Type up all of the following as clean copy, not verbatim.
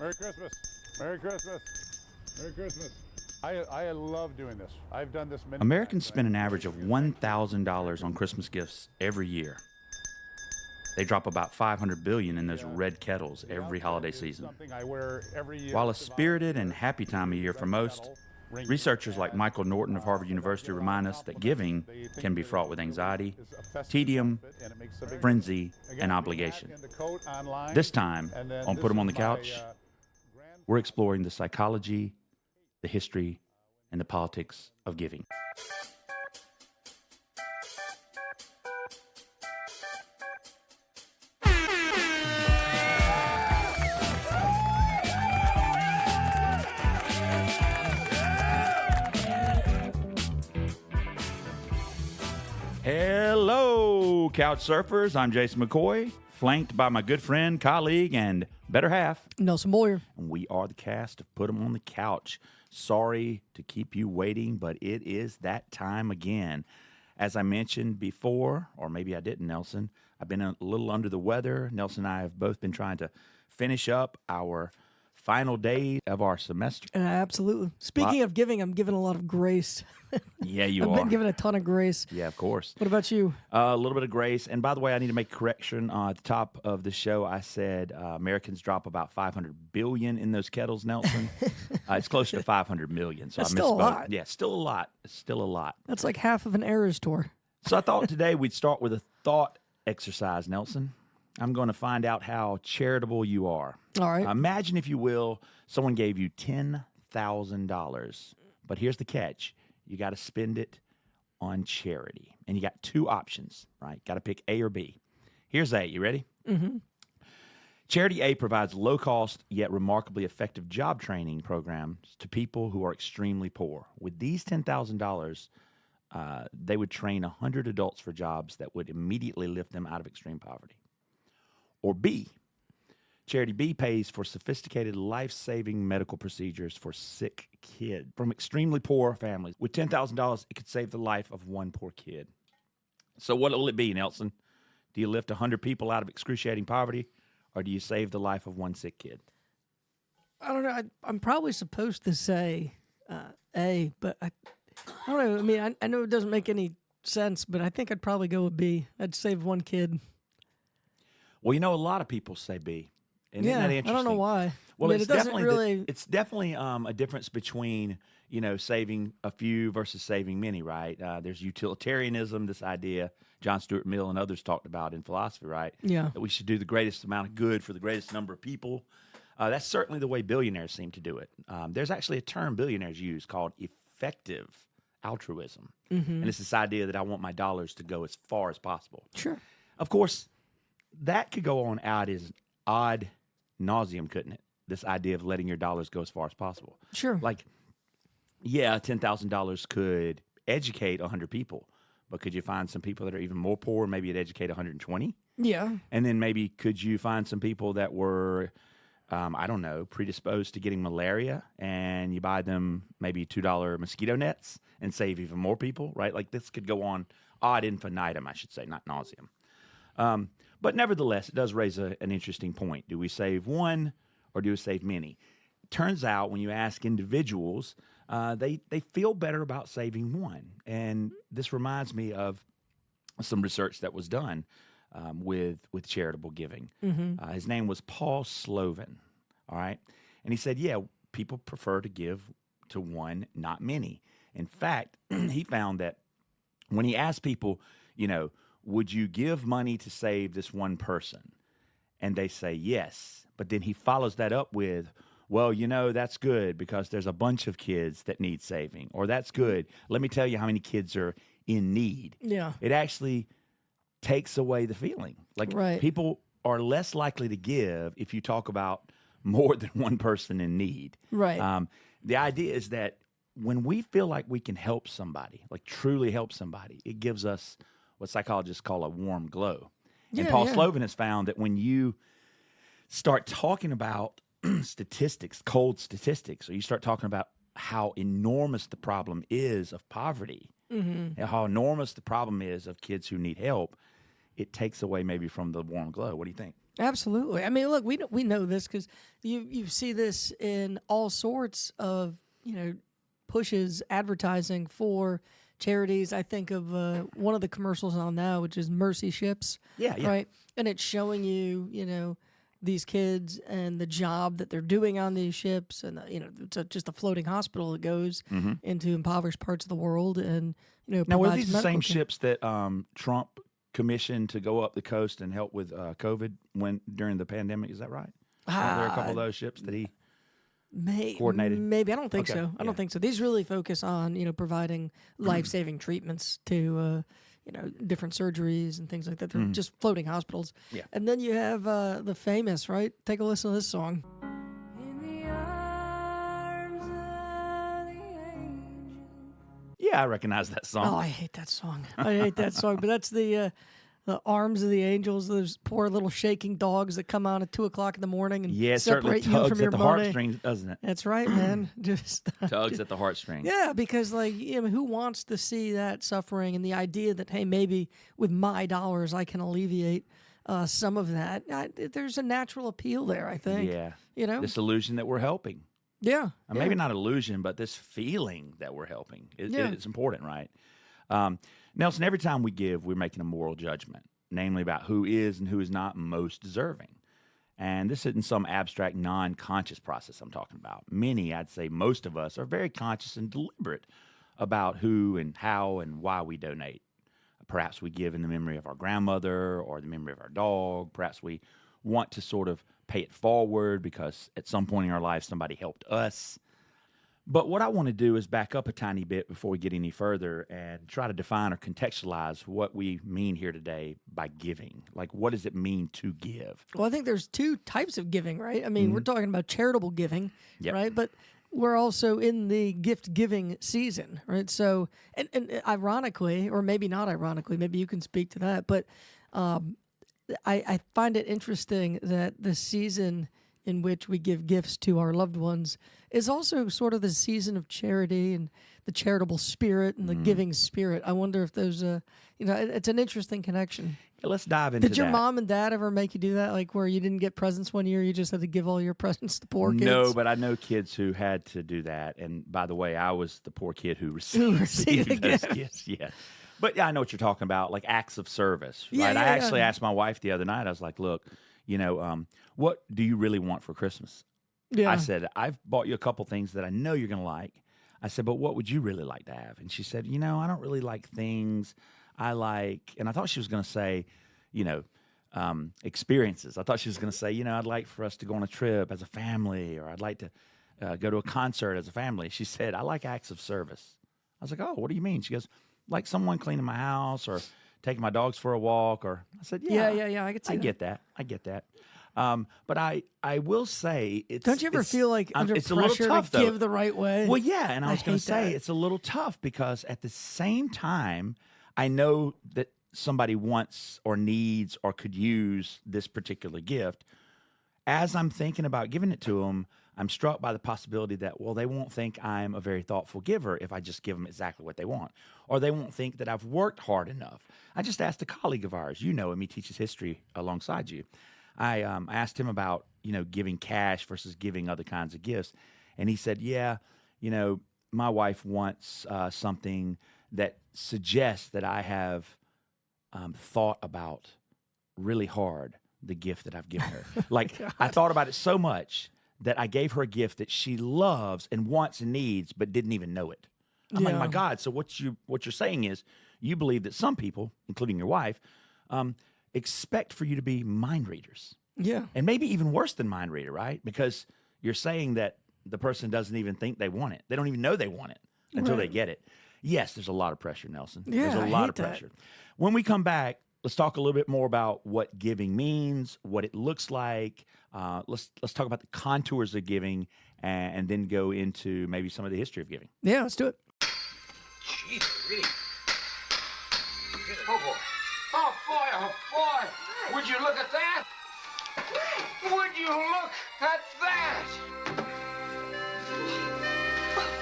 Merry Christmas. Merry Christmas. Merry Christmas. I love doing this. I've done this many Americans times. spend an average of $1,000 on Christmas gifts every year. They drop about $500 billion in those red kettles every holiday season. Something I wear every year. While a spirited and happy time of year for most, researchers like Michael Norton of Harvard University remind us that giving can be fraught with anxiety, tedium, frenzy, and obligation. This time, on Put 'em on the Couch, we're exploring the psychology, the history, and the politics of giving. Hello, Couch Surfers. I'm Jason McCoy, flanked by my good friend, colleague, and better half, Nelson Beaulieu. And we are the cast of Put 'em on the Couch. Sorry to keep you waiting, but it is that time again. As I mentioned before, or maybe I didn't, Nelson, I've been a little under the weather. Nelson and I have both been trying to finish up our final day of our semester. Absolutely. Speaking of giving, I'm giving a lot of grace. Yeah, you I've are. been given a ton of grace. Yeah, of course. What about you? A little bit of grace. And by the way, I need to make a correction. At the top of the show, I said Americans drop about $500 billion in those kettles, Nelson. It's close to $500 million. So That's I misspoke. still a lot. Yeah, still a lot. It's still a lot. That's like half of an Eras tour. So I thought today we'd start with a thought exercise, Nelson. I'm going to find out how charitable you are. All right. Imagine, if you will, someone gave you $10,000. But here's the catch. You got to spend it on charity. And you got two options, right? Got to pick A or B. Here's A. You ready? Mm-hmm. Charity A provides low-cost yet remarkably effective job training programs to people who are extremely poor. With these $10,000, they would train 100 adults for jobs that would immediately lift them out of extreme poverty. Or B, Charity B pays for sophisticated life-saving medical procedures for sick kids from extremely poor families. With $10,000, it could save the life of one poor kid. So what will it be, Nelson? Do you lift 100 people out of excruciating poverty, or do you save the life of one sick kid? I don't know. I'm probably supposed to say A, but I don't know. I mean, I know it doesn't make any sense, but I think I'd probably go with B. I'd save one kid. Well, you know, a lot of people say B. And isn't that interesting? I don't know why. Well, I mean, it's it doesn't definitely really. it's definitely a difference between, you know, saving a few versus saving many, right? There's utilitarianism, this idea John Stuart Mill and others talked about in philosophy, right? Yeah. That we should do the greatest amount of good for the greatest number of people. That's certainly the way billionaires seem to do it. There's actually a term billionaires use called effective altruism. Mm-hmm. And it's this idea that I want my dollars to go as far as possible. Sure. Of course, that could go on ad nauseum, couldn't it? This idea of letting your dollars go as far as possible. Sure. Like, yeah, $10,000 could educate 100 people, but could you find some people that are even more poor? Maybe it'd educate 120. Yeah. And then maybe could you find some people that were, I don't know, predisposed to getting malaria, and you buy them maybe $2 mosquito nets and save even more people, right? Like, this could go on ad infinitum, I should say, not nauseum. But nevertheless, it does raise an interesting point. Do we save one or do we save many? Turns out when you ask individuals, they feel better about saving one. And this reminds me of some research that was done with charitable giving. Mm-hmm. His name was Paul Slovin, all right? And he said, yeah, people prefer to give to one, not many. In fact, he found that when he asked people, you know, would you give money to save this one person? And they say yes. But then he follows that up with, well, you know, that's good because there's a bunch of kids that need saving. Or that's good. Let me tell you how many kids are in need. Yeah. It actually takes away the feeling. Like, right. People are less likely to give if you talk about more than one person in need. Right. The idea is that when we feel like we can help somebody, like truly help somebody, it gives us what psychologists call a warm glow. And Paul Slovin has found that when you start talking about statistics, cold statistics, or you start talking about how enormous the problem is of poverty, and how enormous the problem is of kids who need help, it takes away maybe from the warm glow. What do you think? Absolutely. I mean, look, we know this because you see this in all sorts of pushes, advertising for charities. I think of one of the commercials on now, which is Mercy Ships. Yeah. Right, and it's showing you these kids and the job that they're doing on these ships, and it's just a floating hospital that goes into impoverished parts of the world, and Now, were provides these the same medical care. ships that Trump commissioned to go up the coast and help with COVID during the pandemic? Is that right? Are there a couple of those ships that he coordinated? Maybe. I don't think Okay, so. I yeah. don't think so. These really focus on providing life-saving treatments to different surgeries and things like that. They're just floating hospitals. Yeah. And then you have the famous, right? Take a listen to this song. In the arms of the angel. Yeah, I recognize that song. Oh, I hate that song. I hate that song. But that's the arms of the angels. Those poor little shaking dogs that come on at 2:00 in the morning and Yeah, it certainly separate you from tugs your at the money. heartstrings, doesn't it? That's right, man. Just Tugs at the heartstrings. yeah, because who wants to see that suffering and the idea that hey, maybe with my dollars I can alleviate some of that. There's a natural appeal there, I think. Yeah. This This illusion that we're helping. yeah, Maybe not illusion, but this feeling that we're helping. It's important, right? Nelson, every time we give, we're making a moral judgment, namely about who is and who is not most deserving. And this isn't some abstract, non-conscious process I'm talking about. Many, I'd say most of us, are very conscious and deliberate about who and how and why we donate. Perhaps we give in the memory of our grandmother or the memory of our dog. Perhaps we want to sort of pay it forward because at some point in our life somebody helped us. But what I want to do is back up a tiny bit before we get any further and try to define or contextualize what we mean here today by giving. Like, what does it mean to give? Well, I think there's two types of giving, right? I mean, we're talking about charitable giving, Yep. right? But we're also in the gift giving season, right? So, and ironically, or maybe not ironically, maybe you can speak to that, but I find it interesting that the season in which we give gifts to our loved ones is also sort of the season of charity and the charitable spirit and the giving spirit. I wonder if there's it's an interesting connection. Yeah, let's dive into that. Did your mom and dad ever make you do that? Like where you didn't get presents one year, you just had to give all your presents to poor kids? No, but I know kids who had to do that. And by the way, I was the poor kid who received received the those gift. gifts. Yeah. But yeah, I know what you're talking about, like acts of service, right? Yeah, I yeah, actually yeah. asked my wife the other night, I was like, look, what do you really want for Christmas? Yeah. I said, I've bought you a couple things that I know you're going to like. I said, but what would you really like to have? And she said, I don't really like things. I like, and I thought she was going to say, experiences. I thought she was going to say, I'd like for us to go on a trip as a family, or I'd like to go to a concert as a family. She said, I like acts of service. I was like, oh, what do you mean? She goes, like someone cleaning my house or taking my dogs for a walk. Or I said, Yeah. I could see I that. get that. But I will say, Don't you ever feel like under it's a little pressure tough, to though. give the right way? Well, yeah, and I was going hate to say that. it's a little tough because at the same time, I know that somebody wants or needs or could use this particular gift. As I'm thinking about giving it to them, I'm struck by the possibility that, well, they won't think I'm a very thoughtful giver if I just give them exactly what they want. Or they won't think that I've worked hard enough. I just asked a colleague of ours, him, he teaches history alongside you. I asked him about, giving cash versus giving other kinds of gifts. And he said, my wife wants something that suggests that I have thought about really hard the gift that I've given her. Like, I thought about it so much that I gave her a gift that she loves and wants and needs, but didn't even know it. I'm like, Yeah. my God, so what you're saying is you believe that some people, including your wife, expect for you to be mind readers. Yeah. And maybe even worse than mind reader, right? Because you're saying that the person doesn't even think they want it. They don't even know they want it until they Right. get it. Yes, there's a lot of pressure, Nelson. Yeah, there's a I lot hate of that. pressure. When we come back, let's talk a little bit more about what giving means, what it looks like. Let's talk about the contours of giving, and then go into maybe some of the history of giving. Yeah, let's do it. Gee, really. Oh boy. Oh boy, oh boy. Would you look at that? Would you look at that?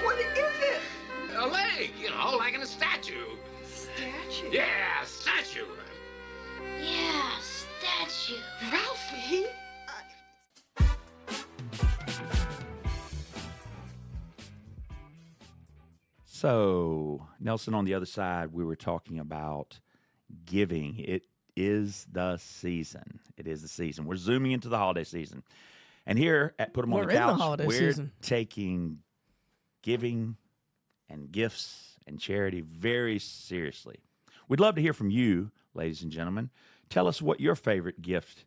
What is it? A leg, like in a statue. Statue? Yeah, statue. Yeah, statue. That's you. Ralphie? So, Nelson, on the other side, we were talking about giving. It is the season. It is the season. We're zooming into the holiday season. And here at Put 'em on We're the in the Couch, holiday we're season. taking giving and gifts and charity very seriously. We'd love to hear from you, ladies and gentlemen. Tell us what your favorite gift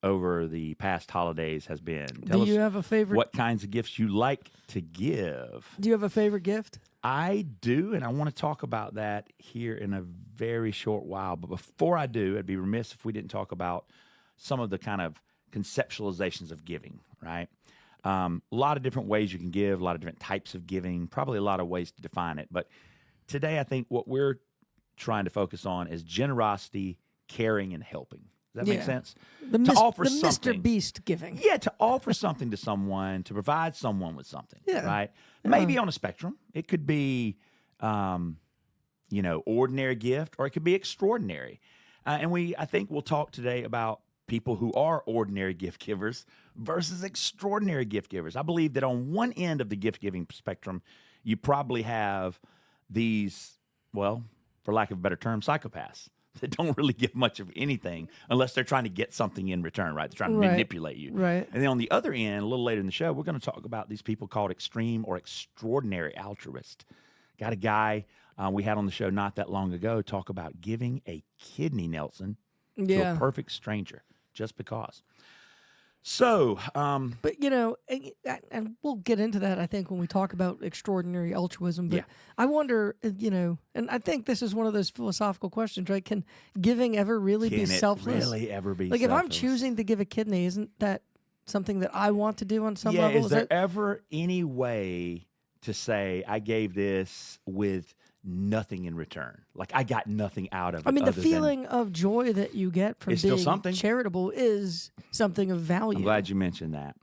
over the past holidays has been. Tell Do you us have a favorite? what kinds of gifts you like to give. Do you have a favorite gift? I do, and I want to talk about that here in a very short while. But before I do, I'd be remiss if we didn't talk about some of the kind of conceptualizations of giving, right? A lot of different ways you can give, a lot of different types of giving, probably a lot of ways to define it. But today, I think what we're trying to focus on is generosity, caring, and helping. Does that make sense? The offer the something. Mr. Beast giving. Yeah, to offer something to someone, to provide someone with something, Yeah. right? Maybe on a spectrum. It could be, ordinary gift, or it could be extraordinary. I think we'll talk today about people who are ordinary gift givers versus extraordinary gift givers. I believe that on one end of the gift-giving spectrum, you probably have these, well, for lack of a better term, psychopaths that don't really give much of anything unless they're trying to get something in return, right? They're trying to manipulate you. Right. And then on the other end, a little later in the show, we're going to talk about these people called extreme or extraordinary altruists. Got a guy we had on the show not that long ago talk about giving a kidney, Nelson, to a perfect stranger just because. So, But, and we'll get into that, I think, when we talk about extraordinary altruism. But I wonder, and I think this is one of those philosophical questions, right? Can giving ever really be selfless? Really ever be like, selfless? if I'm choosing to give a kidney, isn't that something that I want to do on some yeah, level? is there ever any way to say I gave this with nothing in return? Like, I got nothing out of it. I mean, the other feeling of joy that you get from It's still being something. charitable is something of value. I'm glad you mentioned that.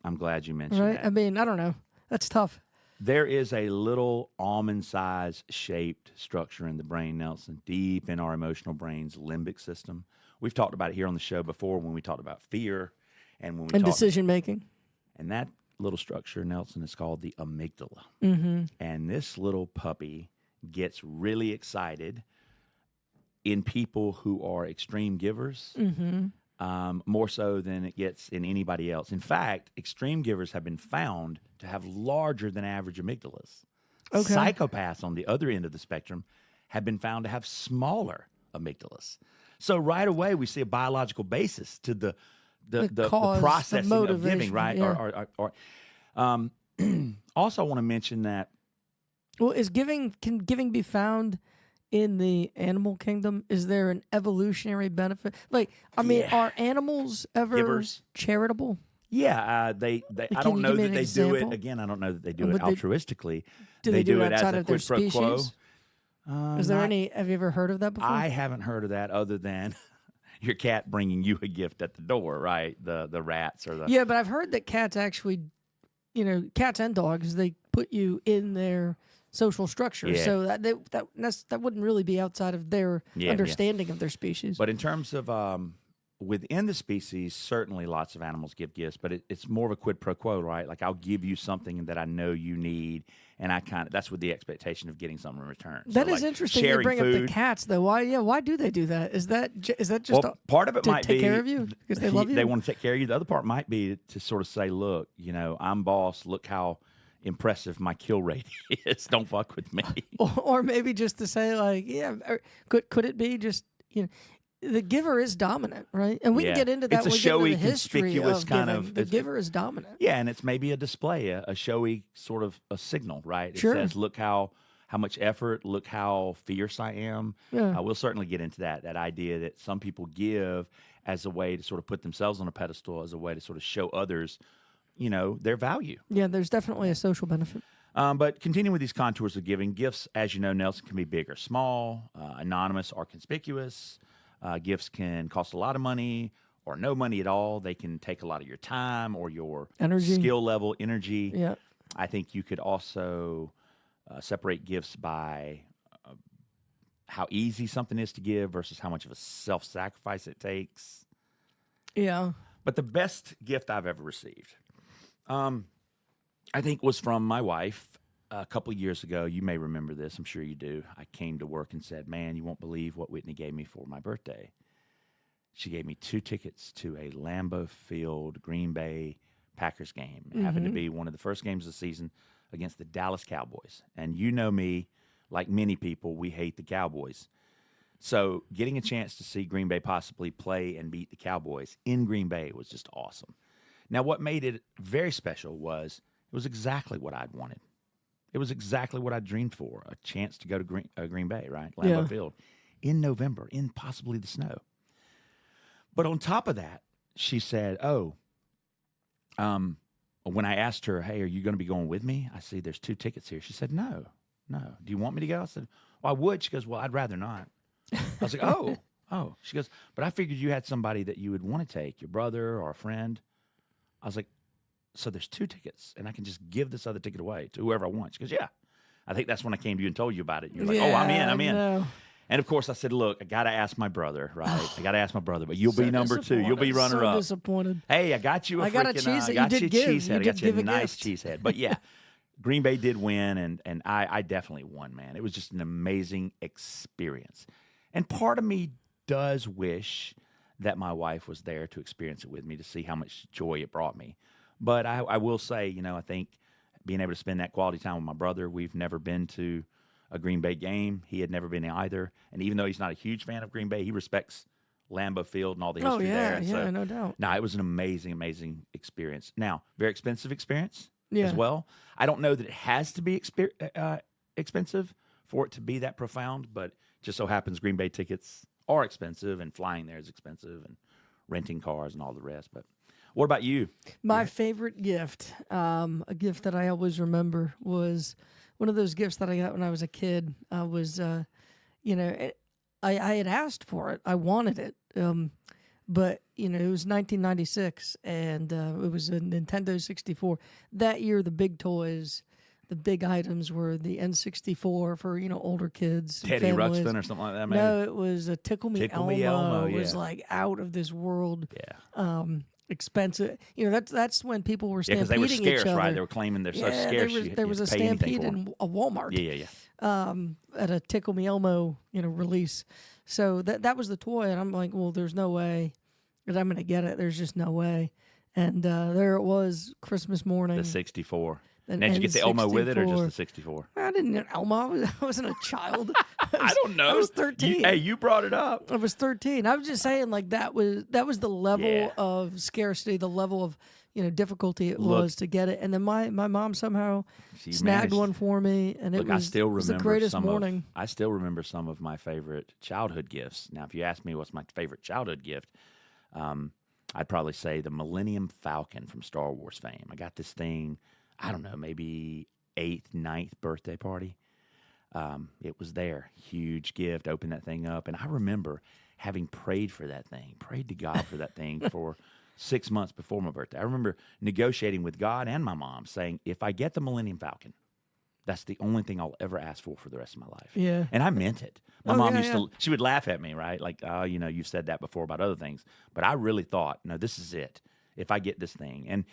Right? I mean, I don't know. That's tough. There is a little almond-sized shaped structure in the brain, Nelson, deep in our emotional brain's limbic system. We've talked about it here on the show before when we talked about fear and when we talked decision making. And that little structure, Nelson, is called the amygdala. Mm-hmm. And this little puppy gets really excited in people who are extreme givers, more so than it gets in anybody else. In fact, extreme givers have been found to have larger than average amygdalas. Okay. Psychopaths on the other end of the spectrum have been found to have smaller amygdalas. So right away, we see a biological basis to the cause, processing the of giving, motivation, right? yeah. Also, I want to mention that. Well, can giving be found in the animal kingdom? Is there an evolutionary benefit? Like, I mean, are animals ever Givers. charitable? Yeah, they I Can don't you know give me that an they do example? it. Again, I don't know that they do Would it they- altruistically. Do they do it as outside a of their quid pro quo. species? Is there any? Have you ever heard of that before? I haven't heard of that other than your cat bringing you a gift at the door, right? The rats or the Yeah, but I've heard that cats actually, cats and dogs, they put you in their social structure, Yeah. so that wouldn't really be outside of their understanding of their species. But in terms of within the species, certainly lots of animals give gifts, but it's more of a quid pro quo, right? Like, I'll give you something that I know you need, and that's with the expectation of getting something in return. That So, is like, interesting. You sharing bring up the food. cats, though. Why? Yeah, why do they do that? Is that just Well, part of it to might take be care of you because they love you? They want to take care of you. The other part might be to sort of say, look, I'm boss. Look how impressive my kill rate is. Don't fuck with me. or maybe just to say, like, could it be just the giver is dominant, right? And we can get into that It's a when we get into showy, the history conspicuous of kind giving. of- The it's- giver is dominant. Yeah, and it's maybe a display, a showy sort of a signal, right? It Sure. says, look how much effort, look how fierce I am. Yeah. We'll certainly get into that idea that some people give as a way to sort of put themselves on a pedestal, as a way to sort of show others, their value. Yeah, there's definitely a social benefit. But continuing with these contours of giving, gifts, as you know, Nelson, can be big or small, anonymous or conspicuous. Gifts can cost a lot of money or no money at all. They can take a lot of your time or your Energy. skill level, energy. Yeah. I think you could also separate gifts by how easy something is to give versus how much of a self-sacrifice it takes. Yeah. But the best gift I've ever received, I think, was from my wife a couple of years ago. You may remember this. I'm sure you do. I came to work and said, man, you won't believe what Whitney gave me for my birthday. She gave me 2 tickets to a Lambeau Field Green Bay Packers game. It happened to be one of the first games of the season against the Dallas Cowboys. And you know me, like many people, we hate the Cowboys. So getting a chance to see Green Bay possibly play and beat the Cowboys in Green Bay was just awesome. Now, what made it very special was it was exactly what I'd wanted. It was exactly what I dreamed for, a chance to go to Green Bay, right? Lambeau Field in November, in possibly the snow. But on top of that, she said, when I asked her, hey, are you going to be going with me? I see there's 2 tickets here. She said, no. Do you want me to go? I said, well, I would. She goes, well, I'd rather not. I was like, oh. She goes, but I figured you had somebody that you would want to take, your brother or a friend. I was like, so there's 2 tickets, and I can just give this other ticket away to whoever I want. She goes, yeah. I think that's when I came to you and told you about it. You're like, I'm in. No. And, of course, I said, look, I got to ask my brother, right? I got to ask my brother, but you'll be number 2. You'll be runner-up. So disappointed. Hey, I got you a cheese head. I got You you a did give. cheese head. I You got did you a give a nice gift. cheese head. But, yeah, Green Bay did win, and I definitely won, man. It was just an amazing experience. And part of me does wish that my wife was there to experience it with me, to see how much joy it brought me. But I will say, I think being able to spend that quality time with my brother, we've never been to a Green Bay game. He had never been either. And even though he's not a huge fan of Green Bay, he respects Lambeau Field and all the history there. Yeah, So, no doubt. no, it was an amazing, amazing experience. Now, very expensive experience Yeah. as well. I don't know that it has to be expensive for it to be that profound, but just so happens Green Bay tickets are expensive, and flying there is expensive, and renting cars and all the rest. But what about you? My favorite gift, a gift that I always remember, was one of those gifts that I got when I was a kid. I had asked for it. I wanted it. But, it was 1996, and it was a Nintendo 64. That year, the big toys, the big items were the N64 for, older kids. and Teddy families. Ruxpin or something like that, maybe? No, it was a Tickle Me Tickle Elmo. Me Elmo, It was yeah. like out of this world. Yeah. Expensive. That's when people were Yeah, because stampeding they were scarce, each other. right? They were claiming they're so scarce. There was a stampede in a Walmart. Yeah. At a Tickle Me Elmo, release. So that was the toy, and I'm like, well, there's no way that I'm going to get it. There's just no way. And there it was, Christmas morning. The 64. An Now, did you get the Elmo with it or just N64. the 64? I didn't know Elmo. I wasn't a child. I don't know. I was 13. You brought it up. I was 13. I was just saying, like, that was the level Yeah. of scarcity, the level of difficulty it Look, was to get it. And then my mom somehow She snagged managed. one for me, and Look, it was, I still it was remember the greatest morning. I still remember some of my favorite childhood gifts. Now, if you ask me what's my favorite childhood gift, I'd probably say the Millennium Falcon from Star Wars fame. I got this thing, I don't know, maybe 8th, 9th birthday party. It was there. Huge gift. Opened that thing up. And I remember having prayed for that thing, prayed to God for that thing for 6 months before my birthday. I remember negotiating with God and my mom, saying, if I get the Millennium Falcon, that's the only thing I'll ever ask for the rest of my life. Yeah. And I meant it. My Oh, mom yeah, used yeah. to, she would laugh at me, right? Like, oh, you've said that before about other things. But I really thought, no, this is it. If I get this thing. And,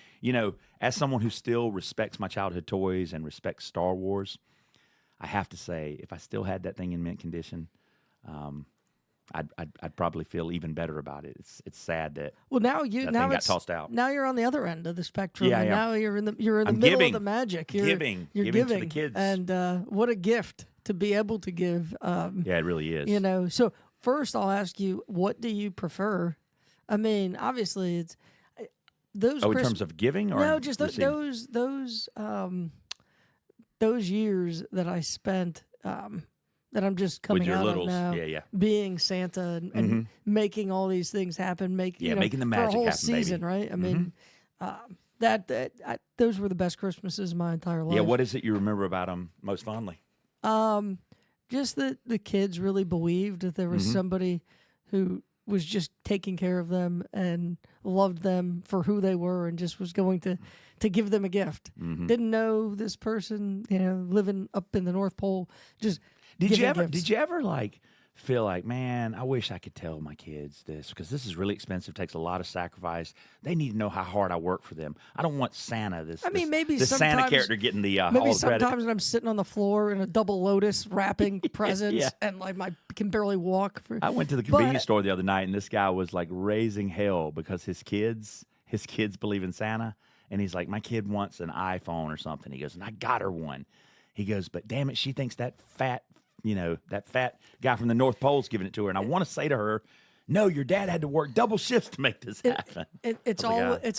as someone who still respects my childhood toys and respects Star Wars, I have to say, if I still had that thing in mint condition, I'd probably feel even better about it. It's sad that Well, now that thing now got it's tossed out. Now you're on the other end of the spectrum. Yeah, and yeah. now you're in the I'm middle giving. of the magic. You're Giving to the kids. And what a gift to be able to give. Yeah, it really is. So first I'll ask you, what do you prefer? I mean, obviously it's those. In terms of giving, or no, just receiving? those years that I spent. That I'm just coming With your out littles. of now, Yeah. being Santa and making all these things happen, making the for magic a whole happen, season, baby. right? I mean, those were the best Christmases of my entire life. Yeah, what is it you remember about them most fondly? Just that the kids really believed that there was somebody who was just taking care of them and loved them for who they were and just was going to give them a gift. Didn't know this person, living up in the North Pole, just Did you giving ever? gifts. Did you ever like feel like, man, I wish I could tell my kids this because this is really expensive, takes a lot of sacrifice. They need to know how hard I work for them. I don't want Santa, this Santa character getting the maybe all the sometimes credit. when I'm sitting on the floor in a double lotus wrapping presents and like I can barely walk. I went to the convenience store the other night and this guy was like raising hell because his kids believe in Santa. And he's like, my kid wants an iPhone or something. He goes, and I got her one. He goes, but damn it, she thinks that fat guy from the North Pole's giving it to her. And I want to say to her, no, your dad had to work double shifts to make this happen. It's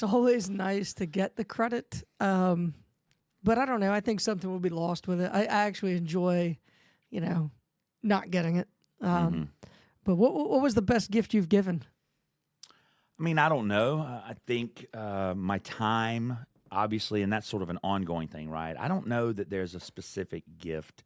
always nice to get the credit. But I don't know. I think something will be lost with it. I actually enjoy, not getting it. But what was the best gift you've given? I mean, I don't know. I think my time, obviously, and that's sort of an ongoing thing, right? I don't know that there's a specific gift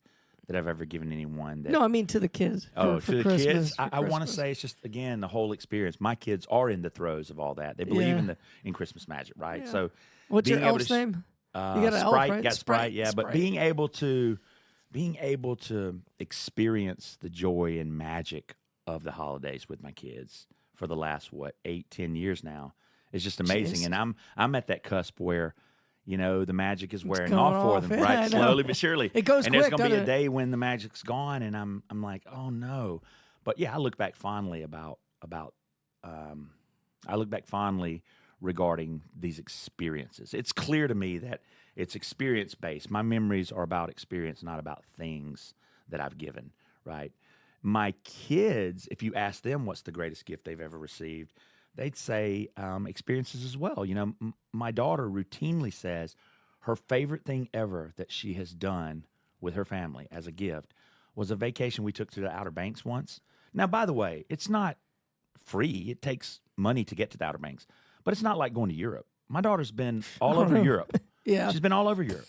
that I've ever given anyone. No, I mean to the kids. Oh, for to the Christmas, kids? I want to say it's just, again, the whole experience. My kids are in the throes of all that. They believe in Christmas magic, right? Yeah. So, what's your elf's name? You got an elf, Sprite, right? got Sprite, yeah. Sprite. But being able to experience the joy and magic of the holidays with my kids for the last 8-10 years now is just amazing. Jeez. And I'm at that cusp where the magic is wearing going off for off. them, Yeah, I right? know. Slowly but surely. It goes and quick, there's going to be doesn't a it? day when the magic's gone, and I'm like, oh no. But yeah, I look back fondly regarding these experiences. It's clear to me that it's experience based. My memories are about experience, not about things that I've given, right? My kids, if you ask them what's the greatest gift they've ever received, they'd say experiences as well. My daughter routinely says her favorite thing ever that she has done with her family as a gift was a vacation we took to the Outer Banks once. Now, by the way, it's not free. It takes money to get to the Outer Banks, but it's not like going to Europe. My daughter's been all over Europe. Yeah. She's been all over Europe.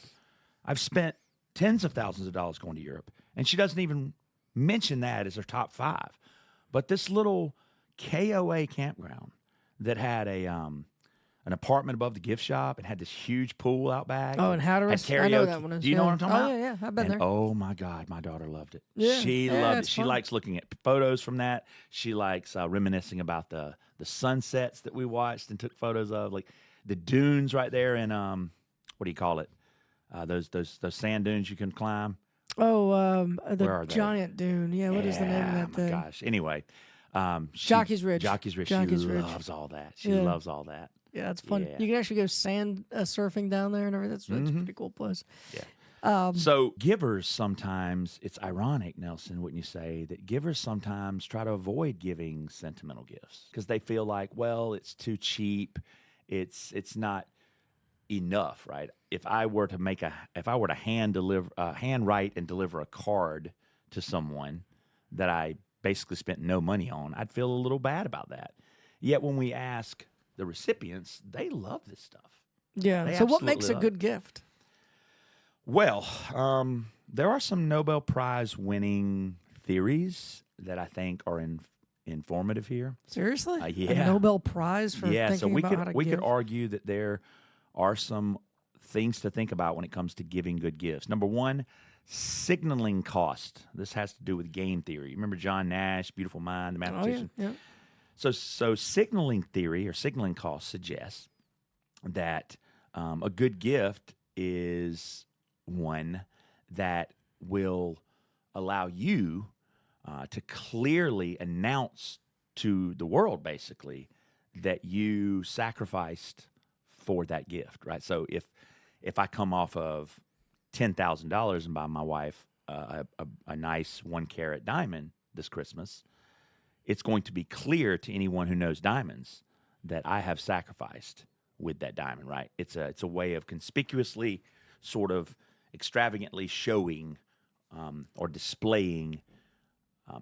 I've spent tens of thousands of dollars going to Europe, and she doesn't even mention that as her top 5. But this little KOA campground that had an apartment above the gift shop and had this huge pool out back. Oh, and Hatteras? Had karaoke. I know that one is. Do you know what I'm talking about? Oh, yeah. I've been And there. oh, my God, my daughter loved it. Yeah. She Yeah, loved it. it's She fun. likes looking at photos from that. She likes reminiscing about the sunsets that we watched and took photos of, like the dunes right there in, what do you call it? Those sand dunes you can climb. Oh, Where the are they? giant dune. Yeah, what is the name of that thing? My gosh. Anyway. Jockey's Ridge. Jockey's Ridge. Jockey's She Ridge. loves all that. She Yeah. loves all that. Yeah, it's fun. Yeah. You can actually go sand surfing down there and everything. That's a pretty cool place. Yeah. So givers sometimes, it's ironic, Nelson, wouldn't you say, that givers sometimes try to avoid giving sentimental gifts because they feel like, well, it's too cheap. It's not enough, right? If I were to handwrite and deliver a card to someone that I basically spent no money on, I'd feel a little bad about that. Yet when we ask the recipients, they love this stuff. Yeah. They So what absolutely makes a love good gift? Well, there are some Nobel Prize winning theories that I think are informative here. Seriously? Yeah. A Nobel Prize for Yeah, thinking so we about how to could give? argue that there are some things to think about when it comes to giving good gifts. Number one, signaling cost. This has to do with game theory. Remember John Nash, Beautiful Mind, the Oh, yeah. mathematician? Yeah. So signaling theory or signaling cost suggests that a good gift is one that will allow you to clearly announce to the world, basically, that you sacrificed for that gift, right? So if I come off of $10,000 and buy my wife a nice 1-carat diamond this Christmas, it's going to be clear to anyone who knows diamonds that I have sacrificed with that diamond, right? It's a way of conspicuously, sort of extravagantly showing or displaying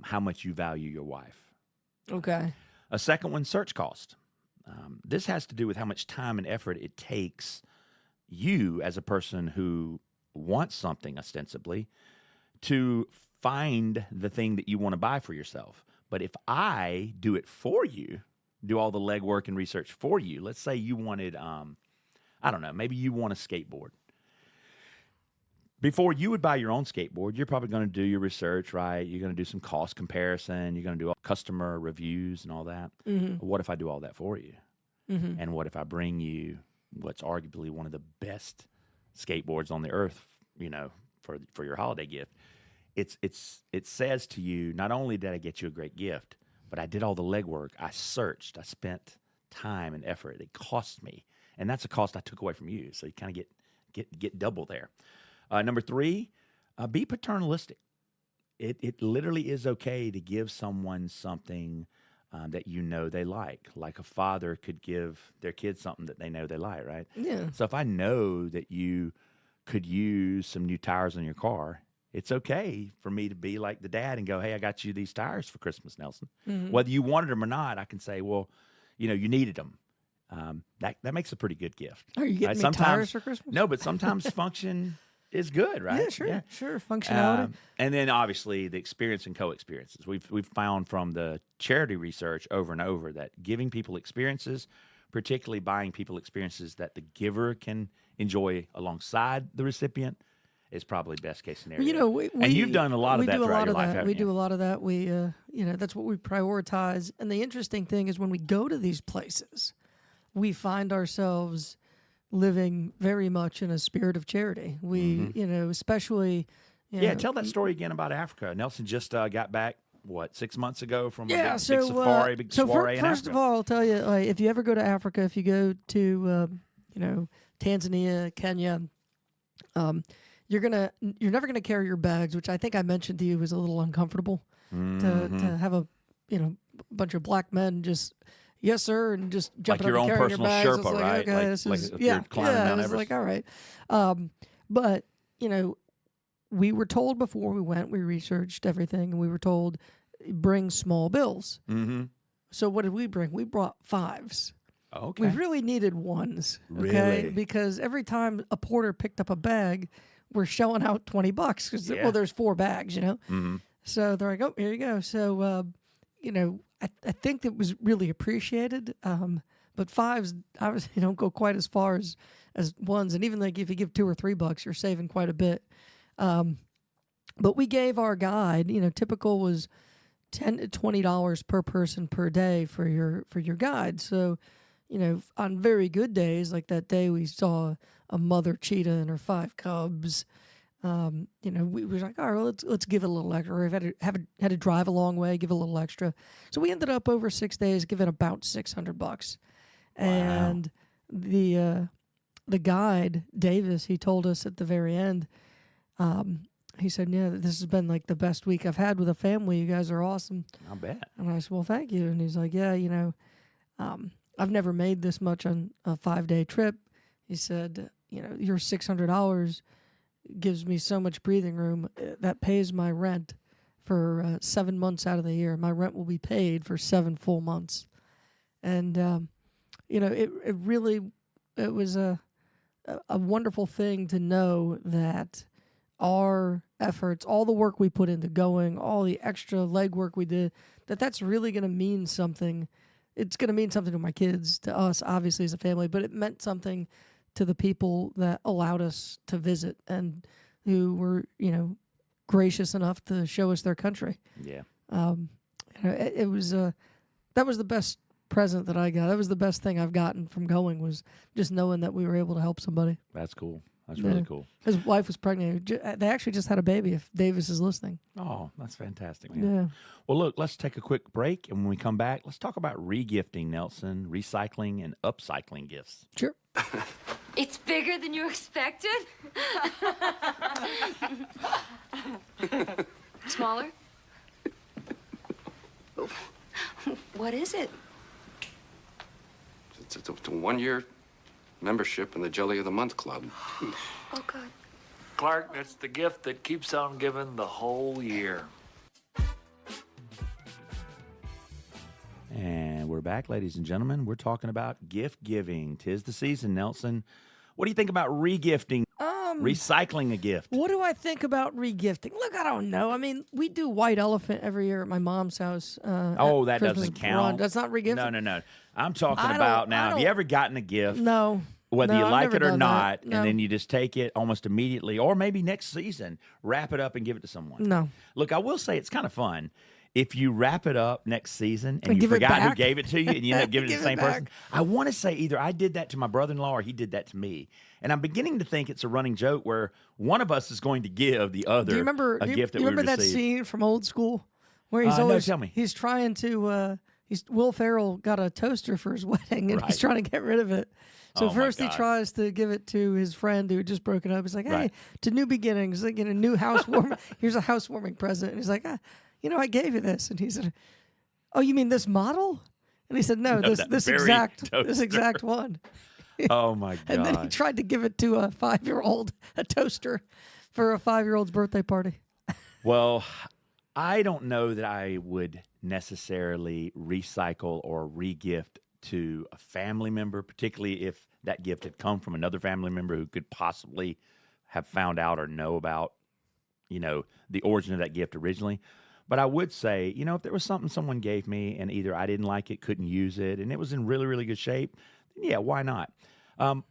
how much you value your wife. Okay. A second one, search cost. This has to do with how much time and effort it takes you as a person who wants something ostensibly to find the thing that you want to buy for yourself. But if I do it for you, do all the legwork and research for you, let's say you wanted, I don't know, maybe you want a skateboard. before you would buy your own skateboard, you're probably going to do your research, right? You're going to do some cost comparison. You're going to do customer reviews and all that. What if I do all that for you? And what if I bring you what's arguably one of the best skateboards on the earth, for your holiday gift? It says to you, not only did I get you a great gift, but I did all the legwork. I searched. I spent time and effort. It cost me. And that's a cost I took away from you. So you kind of get double there. Number 3, be paternalistic. It literally is okay to give someone something that they like a father could give their kids something that they know they like, right? Yeah. So if I know that you could use some new tires on your car, it's okay for me to be like the dad and go, hey, I got you these tires for Christmas, Nelson. Whether you wanted them or not, I can say, well, you needed them. That makes a pretty good gift. Are you getting me tires for Christmas? No, but sometimes function is good, right? Yeah, sure. Functionality. And then obviously the experience and co-experiences. We've found from the charity research over and over that giving people experiences, particularly buying people experiences that the giver can enjoy alongside the recipient, is probably best case scenario. And you've done a lot of that throughout your life, haven't you? We do a lot of that. We, that's what we prioritize. And the interesting thing is when we go to these places, we find ourselves living very much in a spirit of charity. We, especially. Tell that story again about Africa. Nelson just got back, 6 months ago from a big soiree in Africa. First of all, I'll tell you, if you ever go to Africa, if you go to, Tanzania, Kenya, you're never gonna carry your bags, which I think I mentioned to you was a little uncomfortable to have a bunch of black men just yes sir and just jumping like up and carrying your bags. Sherpa, like, right? Okay, this is you're climbing Mount it's Everest. like all right, but we were told before we went, we researched everything, and we were told bring small bills. So what did we bring? We brought 5s. Okay. We really needed 1s, okay? Really? Because every time a porter picked up a bag, we're shelling out $20 because there's 4 bags, So they're like, oh, here you go. So I think that was really appreciated. But 5s obviously don't go quite as far as 1s, and even like if you give $2 or $3, you're saving quite a bit. But we gave our guide, typical was $10 to $20 per person per day for your guide. So, on very good days, like that day we saw a mother cheetah and her 5 cubs. We were like, all right, let's give it a little extra. We had to drive a long way, give a little extra. So we ended up over 6 days giving about $600. Wow. And the guide Davis, he told us at the very end. He said, yeah, this has been like the best week I've had with a family. You guys are awesome. I'll bet. And I said, well, thank you. And he's like, yeah, I've never made this much on a 5-day trip. He said, your $600 gives me so much breathing room. That pays my rent for 7 months out of the year. My rent will be paid for 7 full months. And, it was a wonderful thing to know that our efforts, all the work we put into going, all the extra legwork we did, that's really going to mean something. It's going to mean something to my kids, to us, obviously, as a family, but it meant something to the people that allowed us to visit and who were, gracious enough to show us their country. Yeah. It was, that was the best present that I got. That was the best thing I've gotten from going, was just knowing that we were able to help somebody. That's cool. That's really cool. His wife was pregnant. They actually just had a baby, if Davis is listening. Oh, that's fantastic, man. Yeah. Well, look, let's take a quick break, and when we come back, let's talk about regifting, Nelson, recycling, and upcycling gifts. Sure. It's bigger than you expected? Smaller? What is it? It's a 1-year membership in the Jelly of the Month Club. Oh, God. Clark, it's the gift that keeps on giving the whole year. And we're back, ladies and gentlemen. We're talking about gift giving. 'Tis the season, Nelson. What do you think about regifting? Recycling a gift. What do I think about regifting? Look, I don't know. I mean, we do White Elephant every year at my mom's house. That Christmas doesn't count. brunch. That's not regifting? No. I'm talking about now. Have you ever gotten a gift? No. whether No, you I've like never it or done not, that. No. and then you just take it almost immediately, or maybe next season, wrap it up and give it to someone. No. Look, I will say it's kind of fun. If you wrap it up next season and you give it forgot who back. gave it to you and you end up giving it to Give the it same person, back. I want to say either I did that to my brother-in-law or he did that to me. And I'm beginning to think it's a running joke where one of us is going to give the other Do you remember? a gift that you we remember that received. scene from Old School where he's No, always tell me. he's trying to. Will Ferrell got a toaster for his wedding and he's Right. trying to get rid of it. So Oh, my first he God. tries to give it to his friend who had just broken up. He's like, "Hey, Right. to new beginnings, like in a new housewarming. Here's a housewarming present." And he's like, I gave you this." And he said, "Oh, you mean this model?" And he said, "No, No, this that this very exact toaster." one." Oh, my God. And then he tried to give it to a 5-year-old, a toaster, for a 5-year-old's birthday party. Well, I don't know that I would necessarily recycle or re-gift to a family member, particularly if that gift had come from another family member who could possibly have found out or know about, the origin of that gift originally. But I would say, if there was something someone gave me and either I didn't like it, couldn't use it, and it was in really, really good shape, then yeah, why not?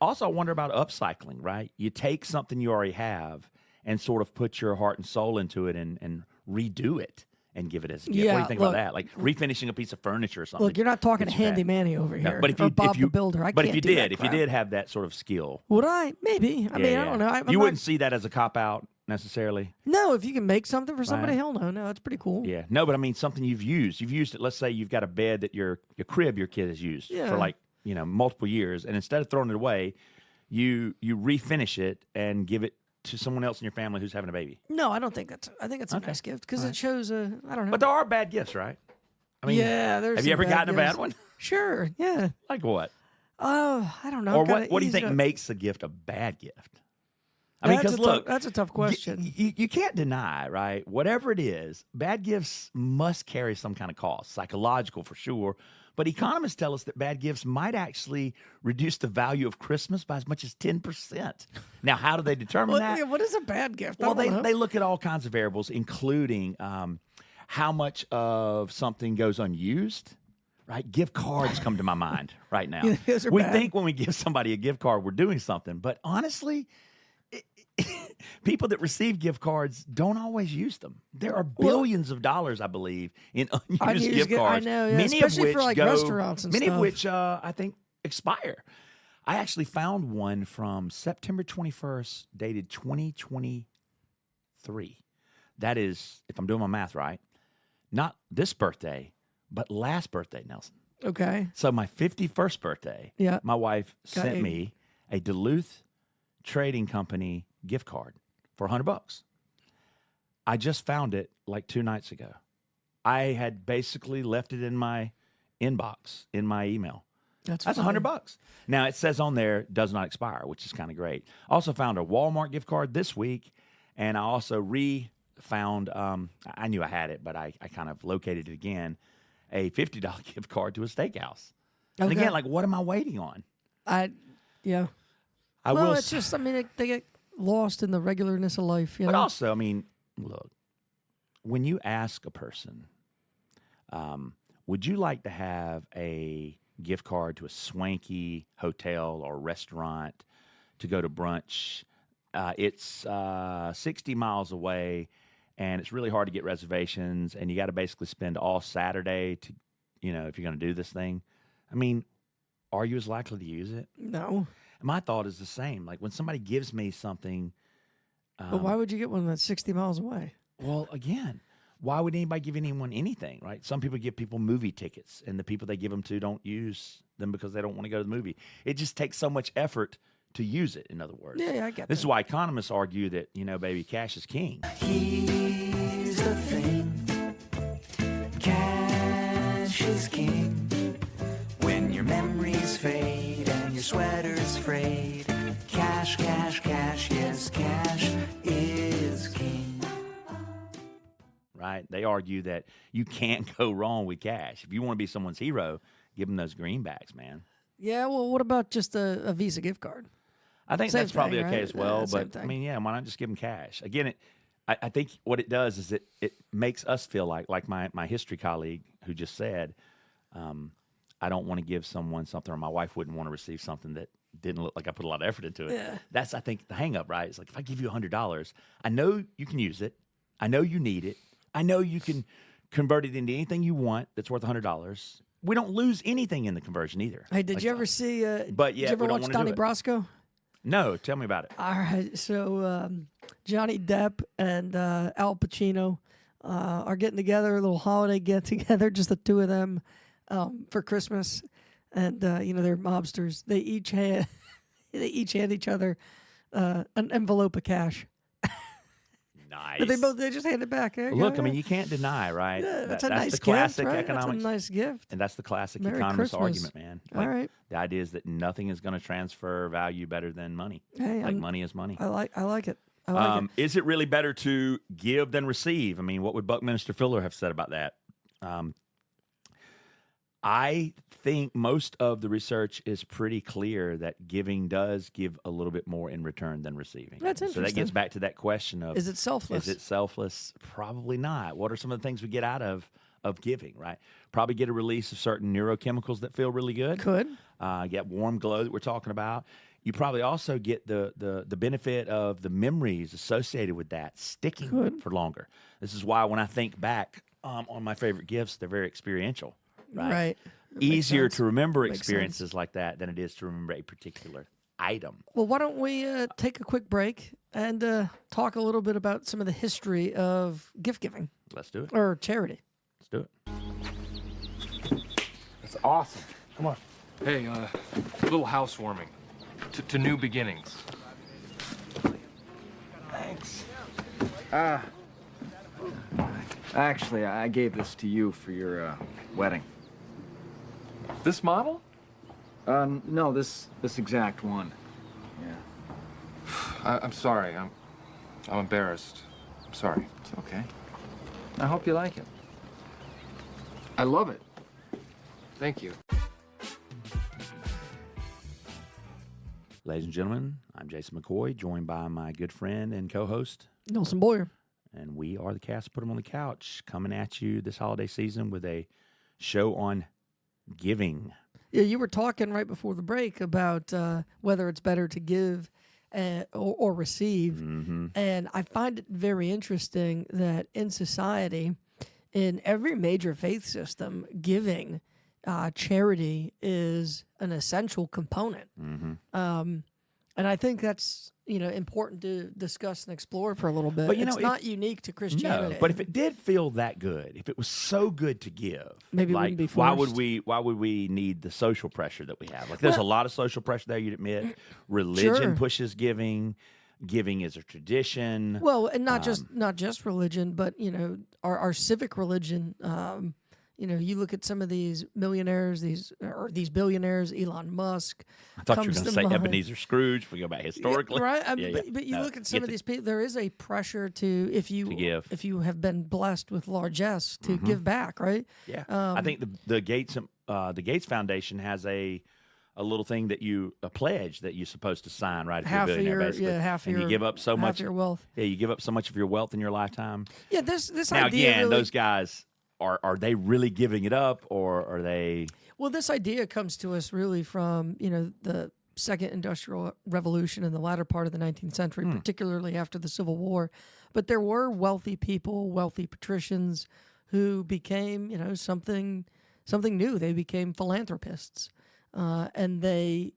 Also, I wonder about upcycling, right? You take something you already have and sort of put your heart and soul into it and redo it and give it as a gift. What do Yeah, you think look- about that? Like refinishing a piece of furniture or something. Look, you're not talking that to you've Handy had. Manny over No, here, but if or you, Bob if you, the Builder. I but can't if you do that did, if you crap. did have that sort of skill, Would I? Maybe. I mean, I don't know. I'm you not- wouldn't see that as a cop out necessarily. No, if you can make something for somebody, Right. hell no. No, that's pretty cool. Yeah, no, but I mean something you've used. You've used it. Let's say you've got a bed that your crib your kid has used Yeah. for like multiple years, and instead of throwing it away, you refinish it and give it to someone else in your family who's having a baby. No, I don't think that's. I think it's a Okay. nice gift because All it right. shows a. I don't know. But there are bad gifts, right? I mean, yeah, there's. have you some ever gotten a bad gifts. one? Sure. Yeah. Like what? Oh, I don't know. Or Kinda what do you easy think to- makes a gift a bad gift? I mean, That's because a tough- look, that's a tough question. You can't deny, right? Whatever it is, bad gifts must carry some kind of cost, psychological for sure. But economists tell us that bad gifts might actually reduce the value of Christmas by as much as 10%. Now, how do they determine that? What is a bad gift? I Well, don't know. they look at all kinds of variables, including how much of something goes unused. Right, gift cards come to my mind right now. Yeah, those are We bad. think when we give somebody a gift card, we're doing something, but honestly, people that receive gift cards don't always use them. There are billions of dollars, I believe, in unused Unused gift I cards. know, yeah, many especially of for, which like, go, restaurants and many of stuff. which I think expire. I actually found one from September 21st, dated 2023. That is, if I'm doing my math right, not this birthday, but last birthday, Nelson. Okay. So my 51st birthday, Yeah. my wife Got sent you. me a Duluth Trading Company gift card for $100. I just found it like 2 nights ago. I had basically left it in my inbox, in my email. That's funny. $100. Now it says on there does not expire, which is kind of great. Also found a Walmart gift card this week, and I also found. I knew I had it, but I kind of located it again. A $50 gift card to a steakhouse. And Okay. again, like, what am I waiting on? Yeah. I well, will. it's just. I mean, they get lost in the regularness of life. You But know. also, I mean, look, when you ask a person, would you like to have a gift card to a swanky hotel or restaurant to go to brunch? It's 60 miles away, and it's really hard to get reservations, and you got to basically spend all Saturday to, if you're going to do this thing. I mean, are you as likely to use it? No. My thought is the same. Like when somebody gives me something. But why would you get one that's 60 miles away? Well, again, why would anybody give anyone anything, right? Some people give people movie tickets, and the people they give them to don't use them because they don't want to go to the movie. It just takes so much effort to use it, in other words. Yeah, I get This is that. why economists argue that, baby, cash is king. Here's the thing. Cash is king. When your memories fade and your sweater's frayed. Cash, cash, cash, yes, cash is king. Right? They argue that you can't go wrong with cash. If you want to be someone's hero, give them those greenbacks, man. Yeah. Well, what about just a Visa gift card? I think Same that's probably thing, okay right? as well. Yeah, same But, I thing. mean, yeah, why not just give them cash? Again, I think what it does is it makes us feel like my history colleague who just said, I don't want to give someone something, or my wife wouldn't want to receive something didn't look like I put a lot of effort into it. Yeah. That's, I think, the hang up, right? It's like, if I give you $100, I know you can use it. I know you need it. I know you can convert it into anything you want that's worth $100. We don't lose anything in the conversion either. Hey, did you ever see? But did yeah, you ever we don't watch wanna do Donnie it. Brasco? No, tell me about it. All right, so Johnny Depp and Al Pacino are getting together, a little holiday get together, just the two of them for Christmas, and they're mobsters. They each hand each other an envelope of cash. Nice. But they just hand it back. There you Look, go. I mean, you can't deny, right? Yeah, that's a that's nice the classic gift, right? economics. That's a nice gift. And that's the classic Merry economist Christmas. argument, man. All right. The idea is that nothing is going to transfer value better than money. Hey, Money is money. I like it. I like it. Is it really better to give than receive? I mean, what would Buckminster Fuller have said about that? I think most of the research is pretty clear that giving does give a little bit more in return than receiving. That's So that interesting. gets back to that question of, Is it selfless? Is it selfless? Probably not. What are some of the things we get out of giving, right? Probably get a release of certain neurochemicals that feel really good. Could. Get warm glow that we're talking about. You probably also get the benefit of the memories associated with that sticking for longer. This is why when I think back on my favorite gifts, they're very experiential. Right. That makes Easier sense. to remember Makes experiences like that than it is to remember a particular item. Well, why don't we take a quick break and talk a little bit about some of the history of gift giving Let's do it. or charity? Let's do it. That's awesome. Come on. Hey, a little housewarming to new beginnings. Thanks. Actually, I gave this to you for your wedding. This model? No, this exact one. Yeah. I'm sorry. I'm embarrassed. I'm sorry. It's okay. I hope you like it. I love it. Thank you. Ladies and gentlemen, I'm Jason McCoy, joined by my good friend and co-host, Nelson Beaulieu. and we are the cast Put 'em on the Couch, coming at you this holiday season with a show on giving. Yeah, you were talking right before the break about whether it's better to give or receive. Mm-hmm. And I find it very interesting that in society, in every major faith system, giving, charity is an essential component. Mm-hmm. And I think that's important to discuss and explore for a little bit. But, it's not unique to Christianity. No, but if it did feel that good, if it was so good to give, Maybe it like, wouldn't be why forced. would we need the social pressure that we have? Like, there's a lot of social pressure there. You'd admit, religion Sure. pushes giving. Giving is a tradition. Well, and not just religion, but our civic religion. You look at some of these millionaires, these billionaires, Elon Musk. I thought you were comes going to to say mind. Ebenezer Scrooge if we go back historically. Right? Yeah. But you No, look at some get of it. these people. There is a pressure to give. Mm-hmm. if you have been blessed with largesse to give back, right? Yeah, I think the Gates Foundation has a little thing that a pledge that you're supposed to sign, right? If Half you're a of billionaire, your basically. half of and your you give up so half much of your wealth. Yeah, you give up so much of your wealth in your lifetime. Yeah, this Now idea again, really, those guys are they really giving it up, or are they? Well, this idea comes to us really from the Second Industrial Revolution in the latter part of the 19th century, particularly after the Civil War. But there were wealthy people, wealthy patricians, who became something new. They became philanthropists, and they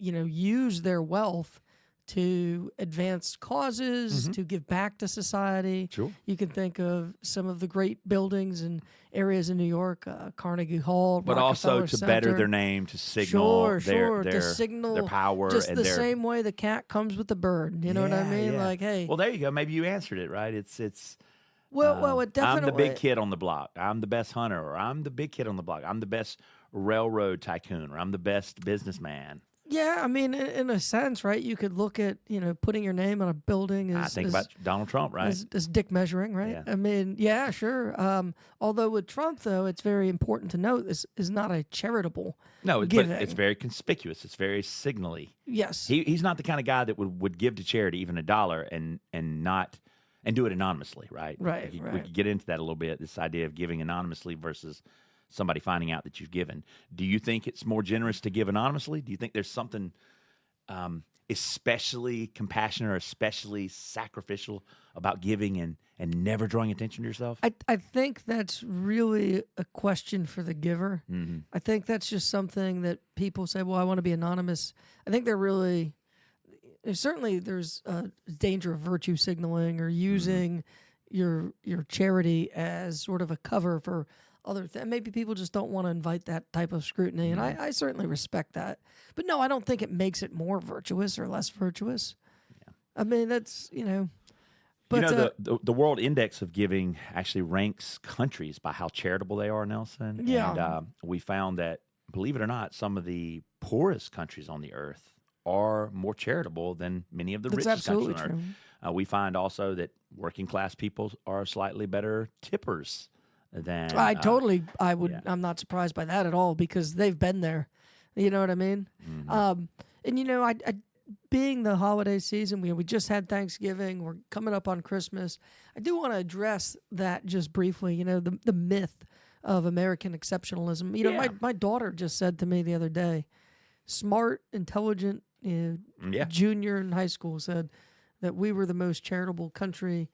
used their wealth to advance causes, to give back to society. Sure. You can think of some of the great buildings and areas in New York, Carnegie Hall, But also Rockefeller to Center. better their name, to signal Sure. their To signal their power, just and the their same way the cat comes with the bird. You know what I mean? Yeah. Like, hey. Well, there you go. Maybe you answered it right. It's. Well, it definitely. I'm the big kid on the block. I'm the best hunter, or I'm the big kid on the block. I'm the best railroad tycoon, or I'm the best businessman. Yeah, I mean, in a sense, right? You could look at putting your name on a building. I think about Donald Trump, right? As dick measuring, right? Yeah. I mean, yeah, sure. Although with Trump, though, it's very important to note this is not a charitable. No, giving. but it's very conspicuous. It's very signally. Yes. He's not the kind of guy that would give to charity even $1 and do it anonymously, right? Right, We right. could get into that a little bit. This idea of giving anonymously versus somebody finding out that you've given. Do you think it's more generous to give anonymously? Do you think there's something especially compassionate or especially sacrificial about giving and never drawing attention to yourself? I think that's really a question for the giver. Mm-hmm. I think that's just something that people say, well, I want to be anonymous. I think they're really, certainly there's a danger of virtue signaling or using your charity as sort of a cover for other things. Maybe people just don't want to invite that type of scrutiny, and I certainly respect that. But no, I don't think it makes it more virtuous or less virtuous. Yeah. I mean, that's, But, the World Index of Giving actually ranks countries by how charitable they are, Nelson. Yeah. And we found that, believe it or not, some of the poorest countries on the earth are more charitable than many of the That's richest countries absolutely on earth. We find also that working class people are slightly better tippers than. I'm not surprised by that at all because they've been there. You know what I mean? Mm-hmm. I being the holiday season, we just had Thanksgiving. We're coming up on Christmas. I do want to address that just briefly. The myth of American exceptionalism. My daughter just said to me the other day, smart, intelligent, junior in high school, said that we were the most charitable country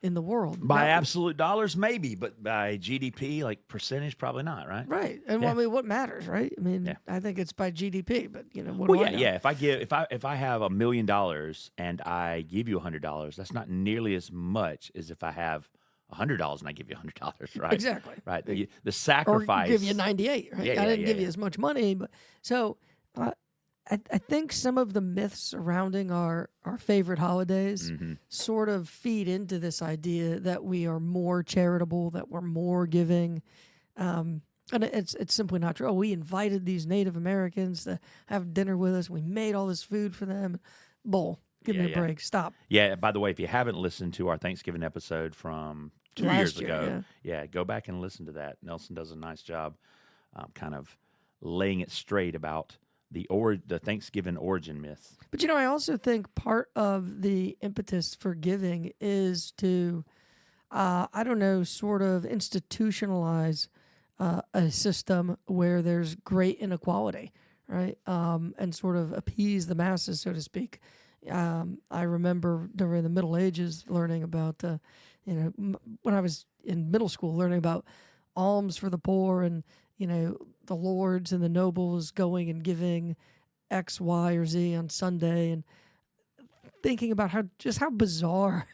in the world. By absolute dollars, maybe, but by GDP, like percentage, probably not, right? Right. And I mean, what matters, right? I mean, I think it's by GDP, but what well, do I know? If I have $1 million and I give you $100, that's not nearly as much as if I have $100 and I give you $100, right? Exactly. Right. The sacrifice. Or give you 98, right? I didn't give you as much money, but so I think some of the myths surrounding our favorite holidays sort of feed into this idea that we are more charitable, that we're more giving. And it's simply not true. Oh, we invited these Native Americans to have dinner with us. We made all this food for them. Bull. Give me a break. Stop. Yeah, by the way, if you haven't listened to our Thanksgiving episode from 2 years ago, go back and listen to that. Nelson does a nice job kind of laying it straight about the Thanksgiving origin myth. But I also think part of the impetus for giving is to, sort of institutionalize a system where there's great inequality, right? And sort of appease the masses, so to speak. I remember during the Middle Ages learning about, when I was in middle school, learning about alms for the poor and, the lords and the nobles going and giving X, Y, or Z on Sunday, and thinking about how bizarre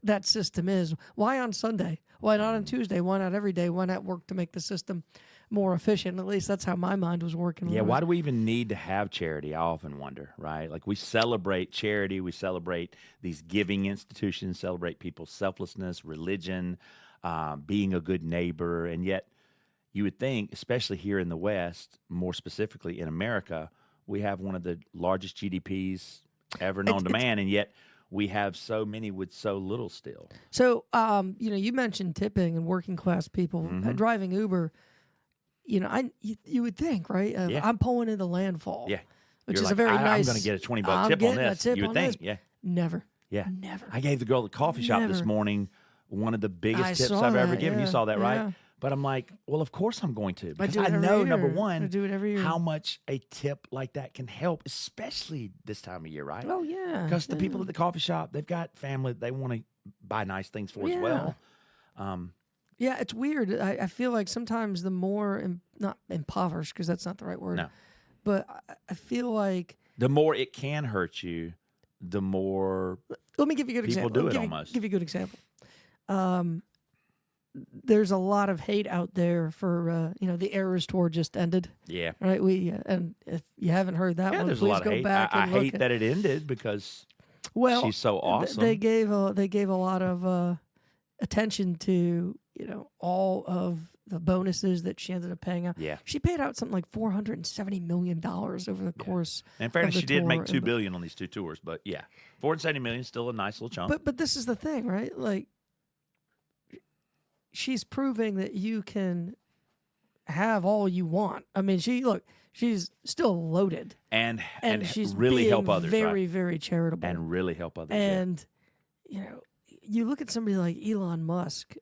that system is. Why on Sunday? Why not on Tuesday? Why not every day? Why not work to make the system more efficient? At least that's how my mind was working. Yeah, why do we even need to have charity? I often wonder, right? Like we celebrate charity, we celebrate these giving institutions, celebrate people's selflessness, religion, being a good neighbor, and yet you would think, especially here in the West, more specifically in America, we have one of the largest GDPs ever known to man, and yet we have so many with so little still. So, you mentioned tipping and working class people driving Uber. You would think, right? I'm pulling in the landfall. Yeah, which You're is like, a very nice. I'm going to get a $20 tip on this. You would think, Never. Yeah, never. I gave the girl at the coffee shop this morning one of the biggest tips I've ever given. You saw that, right? Yeah. But I'm like, well, of course I'm going to. Because I know, year. number one, I do it every year. how much a tip like that can help, especially this time of year, right? Oh, yeah. Because the people at the coffee shop, they've got family they want to buy nice things for as well. Yeah, it's weird. I feel like sometimes the more, not impoverished, because that's not the right word. No. But I feel like the more it can hurt you, the more let me give you a good people example. do it almost. Give you a good example. There's a lot of hate out there for the Eras tour just ended. Yeah. Right. And if you haven't heard that one, there's please a lot go of hate. back. I and look hate that it ended because she's so awesome. They gave a lot of attention to all of the bonuses that she ended up paying out. Yeah. She paid out something like $470 million over the course. And in fairness, of the she did tour. make $2 billion on these two tours, but yeah, $470 million is still a nice little chunk. But this is the thing, right? Like, she's proving that you can have all you want. I mean, she's still loaded, and she's really being help others, very, right? very charitable, and really help others. And you look at somebody like Elon Musk.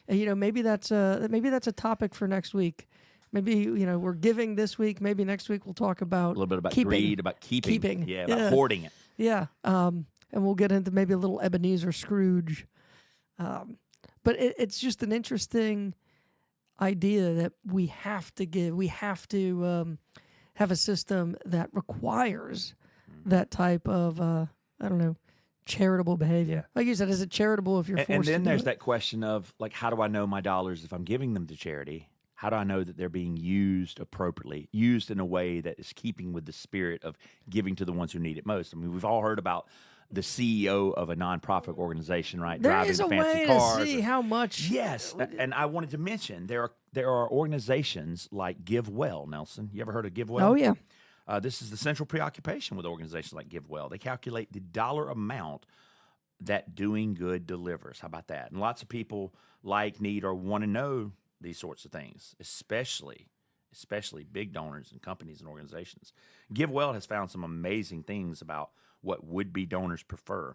Maybe that's a topic for next week. Maybe, we're giving this week. Maybe next week we'll talk about A little bit about keeping. greed, about keeping. Yeah, about hoarding it. Yeah. And we'll get into maybe a little Ebenezer Scrooge. But it's just an interesting idea that we have to give. We have to have a system that requires that type of, charitable behavior. Yeah. Like you said, is it charitable if you're forced to do it? And then there's that question of, like, how do I know my dollars if I'm giving them to charity? How do I know that they're being used appropriately, used in a way that is keeping with the spirit of giving to the ones who need it most? I mean, we've all heard about the CEO of a nonprofit organization, right? There driving is the a fancy way cars. to see how much. Yes, and I wanted to mention there are organizations like Give Well, Nelson. You ever heard of Give Well? Oh, yeah. This is the central preoccupation with organizations like Give Well. They calculate the dollar amount that doing good delivers. How about that? And lots of people like, need, or want to know these sorts of things, especially big donors and companies and organizations. Give Well has found some amazing things about what would-be donors prefer.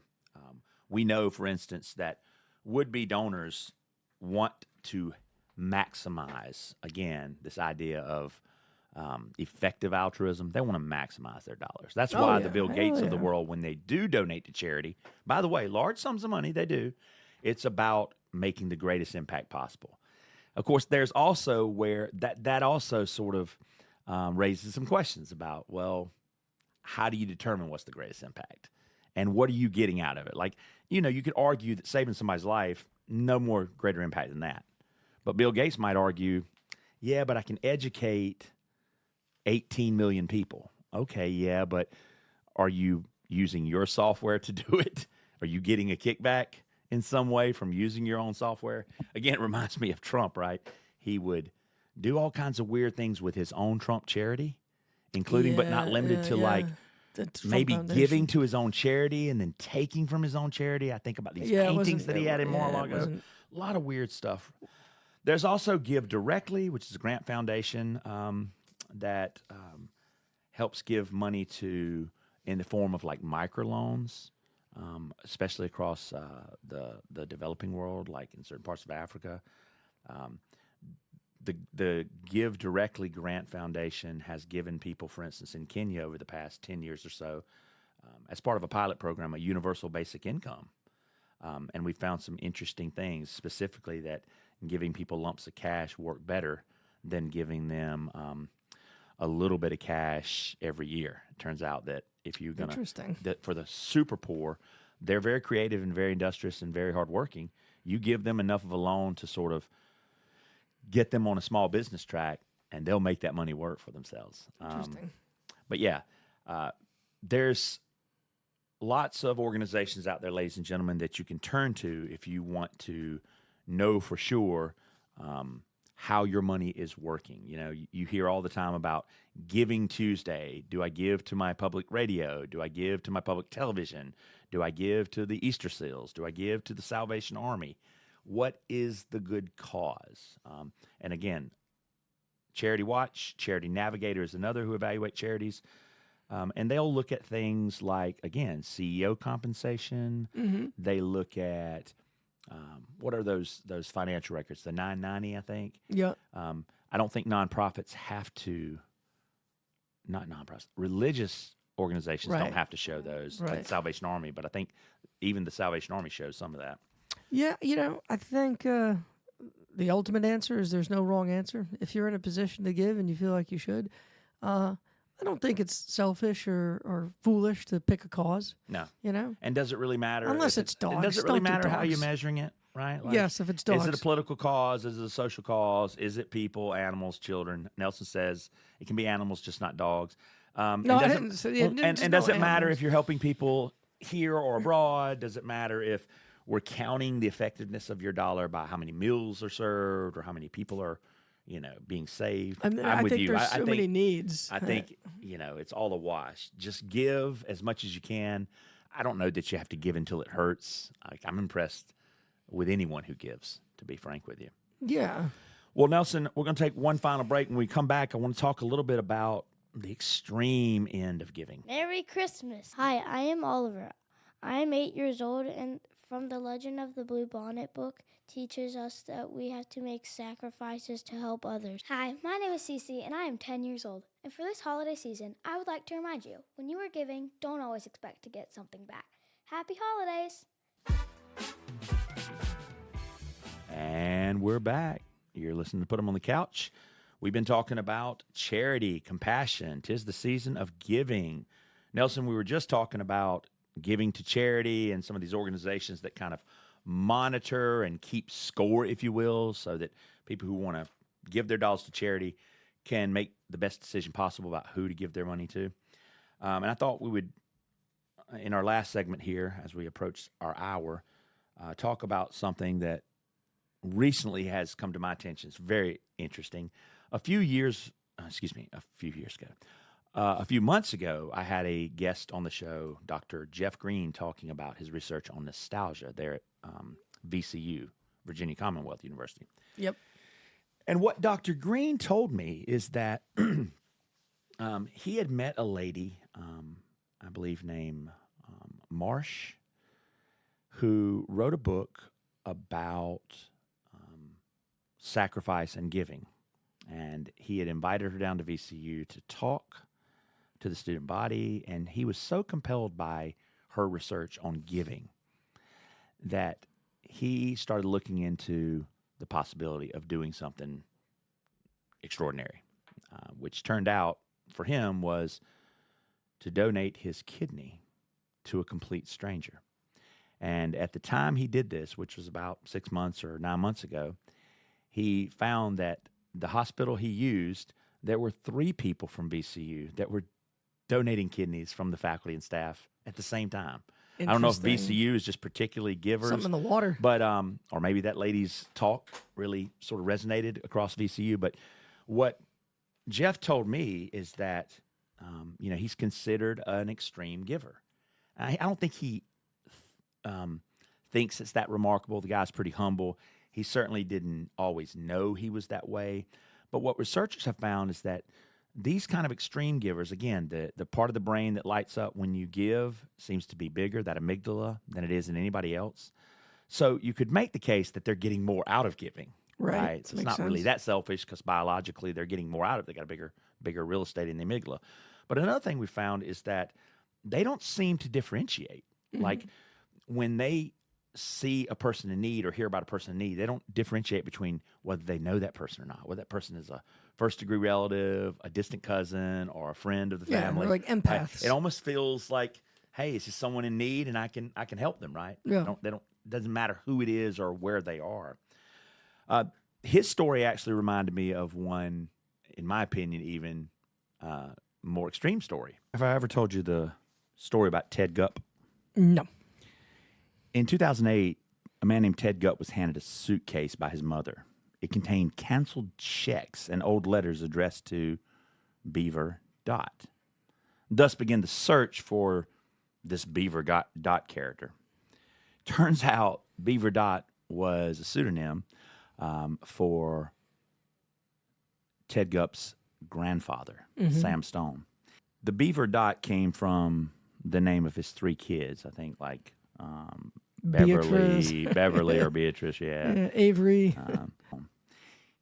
We know, for instance, that would-be donors want to maximize, again, this idea of effective altruism. They want to maximize their dollars. That's why the Bill Gates of the world, when they do donate to charity, by the way, large sums of money, they do, it's about making the greatest impact possible. Of course, there's also where that also sort of raises some questions about, well, how do you determine what's the greatest impact? And what are you getting out of it? Like, you could argue that saving somebody's life, no more greater impact than that. But Bill Gates might argue, yeah, but I can educate 18 million people. Okay, yeah, but are you using your software to do it? Are you getting a kickback in some way from using your own software? Again, it reminds me of Trump, right? He would do all kinds of weird things with his own Trump charity, including but not limited to like maybe giving to his own charity and then taking from his own charity. I think about these paintings that he had in Mar-a-Lago. A lot of weird stuff. There's also Give Directly, which is a grant foundation that helps give money to in the form of like microloans, especially across the developing world, like in certain parts of Africa. The Give Directly Grant Foundation has given people, for instance, in Kenya over the past 10 years or so, as part of a pilot program, a universal basic income. And we found some interesting things, specifically that giving people lumps of cash work better than giving them a little bit of cash every year. It turns out that if you're going to, that for the super poor, they're very creative and very industrious and very hardworking. You give them enough of a loan to sort of get them on a small business track, and they'll make that money work for themselves. Interesting. But yeah, there's lots of organizations out there, ladies and gentlemen, that you can turn to if you want to know for sure how your money is working. You hear all the time about Giving Tuesday. Do I give to my public radio? Do I give to my public television? Do I give to the Easter Seals? Do I give to the Salvation Army? What is the good cause? And again, Charity Watch, Charity Navigator is another who evaluate charities. And they'll look at things like, again, CEO compensation. Mm-hmm. They look at what are those financial records? The 990, I think. Yeah. I don't think nonprofits have to. Not nonprofits. Religious organizations don't have to show those, like Salvation Army. But I think even the Salvation Army shows some of that. Yeah, I think the ultimate answer is there's no wrong answer. If you're in a position to give and you feel like you should, I don't think it's selfish or foolish to pick a cause. No. And does it really matter? Unless it's dogs. Does it really matter how you're measuring it, right? Like, yes, if it's dogs. Is it a political cause? Is it a social cause? Is it people, animals, children? Nelson says it can be animals, just not dogs. No, I didn't say and does it matter if you're helping people here or abroad? Does it matter if we're counting the effectiveness of your dollar by how many meals are served or how many people are, being saved? I'm with you. There's so many needs. I think, it's all a wash. Just give as much as you can. I don't know that you have to give until it hurts. I'm impressed with anyone who gives, to be frank with you. Yeah. Well, Nelson, we're going to take one final break. When we come back, I want to talk a little bit about the extreme end of giving. Merry Christmas. Hi, I am Oliver. I am 8 years old, and from the Legend of the Blue Bonnet book teaches us that we have to make sacrifices to help others. Hi, my name is Cece, and I am 10 years old. And for this holiday season, I would like to remind you, when you are giving, don't always expect to get something back. Happy holidays! And we're back. You're listening to Put 'em on the Couch. We've been talking about charity, compassion. 'Tis the season of giving. Nelson, we were just talking about giving to charity and some of these organizations that kind of monitor and keep score, if you will, so that people who want to give their dollars to charity can make the best decision possible about who to give their money to. And I thought we would, in our last segment here, as we approach our hour, talk about something that recently has come to my attention. It's very interesting. A few months ago, I had a guest on the show, Dr. Jeff Green, talking about his research on nostalgia there at VCU, Virginia Commonwealth University. Yep. And what Dr. Green told me is that he had met a lady, I believe named Marsh, who wrote a book about sacrifice and giving. And he had invited her down to VCU to talk to the student body, and he was so compelled by her research on giving that he started looking into the possibility of doing something extraordinary, which turned out for him was to donate his kidney to a complete stranger. And at the time he did this, which was about 6 months or 9 months ago, he found that the hospital he used, there were 3 people from VCU that were donating kidneys from the faculty and staff at the same time. I don't know if VCU is just particularly givers. Something in the water. But, or maybe that lady's talk really sort of resonated across VCU. But what Jeff told me is that, he's considered an extreme giver. I don't think he thinks it's that remarkable. The guy's pretty humble. He certainly didn't always know he was that way. But what researchers have found is that these kind of extreme givers, again, the part of the brain that lights up when you give seems to be bigger, that amygdala, than it is in anybody else. So you could make the case that they're getting more out of giving. Right? So it's not really that selfish because biologically they're getting more out of it. They got a bigger real estate in the amygdala. But another thing we found is that they don't seem to differentiate. Mm-hmm. Like when they see a person in need or hear about a person in need, they don't differentiate between whether they know that person or not, whether that person is a first-degree relative, a distant cousin, or a friend of the family. Yeah, like empaths. It almost feels like, hey, it's just someone in need, and I can help them, right? Yeah. It doesn't matter who it is or where they are. His story actually reminded me of one, in my opinion, even more extreme story. Have I ever told you the story about Ted Gupp? No. In 2008, a man named Ted Gupp was handed a suitcase by his mother. It contained canceled checks and old letters addressed to Beaver Dot. Thus began the search for this Beaver Dot character. Turns out Beaver Dot was a pseudonym for Ted Gupp's grandfather, Sam Stone. The Beaver Dot came from the name of his 3 kids, I think, like Beverly or Beatrice, yeah. Avery.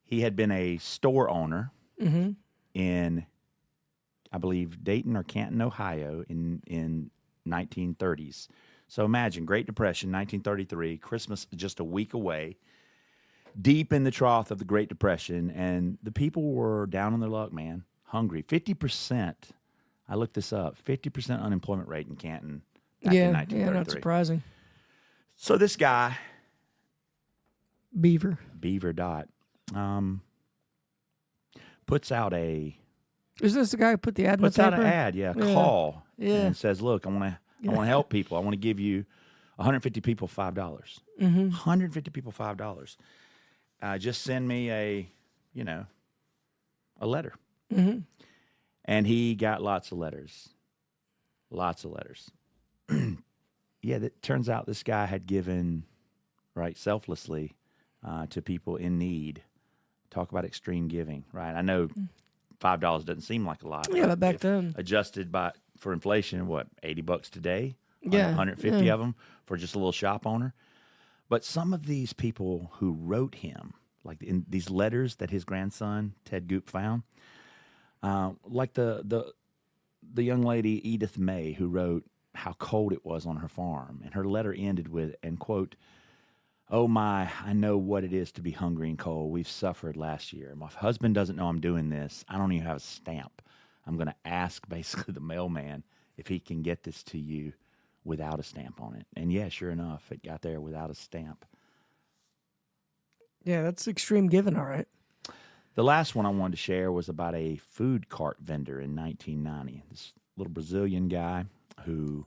He had been a store owner in, I believe, Dayton or Canton, Ohio in 1930s. So imagine, Great Depression, 1933, Christmas just a week away, deep in the trough of the Great Depression, and the people were down on their luck, man, hungry. 50%, I looked this up, 50% unemployment rate in Canton back in 1933. Yeah, not surprising. So this guy, Beaver Dot, puts out a... Is this the guy who put the ad in the paper? Puts out an ad, call, and says, look, I want to help people. I want to give you 150 people $5. 150 people $5. Just send me a letter. And he got lots of letters. It turns out this guy had given, selflessly to people in need. Talk about extreme giving, right? I know $5 doesn't seem like a lot. Yeah, but back then. Adjusted for inflation, what, $80 today? Yeah, 150 yeah. of them for just a little shop owner. But some of these people who wrote him, like in these letters that his grandson Ted Goop found, like the young lady Edith May, who wrote how cold it was on her farm, and her letter ended with, and quote, "Oh my, I know what it is to be hungry and cold. We've suffered last year. My husband doesn't know I'm doing this. I don't even have a stamp. I'm going to ask basically the mailman if he can get this to you without a stamp on it." And yeah, sure enough, it got there without a stamp. Yeah, that's extreme giving, all right. The last one I wanted to share was about a food cart vendor in 1990. This little Brazilian guy who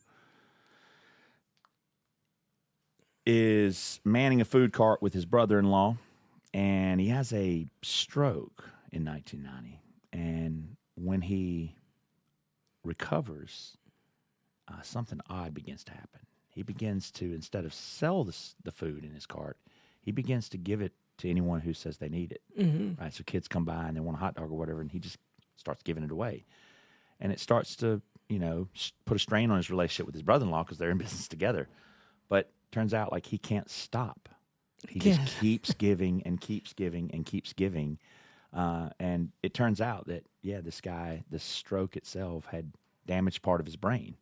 is manning a food cart with his brother-in-law, and he has a stroke in 1990. And when he recovers, something odd begins to happen. He begins to, instead of sell the food in his cart, he begins to give it to anyone who says they need it. Mm-hmm. Right? So kids come by and they want a hot dog or whatever, and he just starts giving it away. And it starts to, put a strain on his relationship with his brother-in-law because they're in business together. But turns out like he can't stop. He just keeps giving and keeps giving and keeps giving. And it turns out that, this guy, the stroke itself had damaged part of his brain,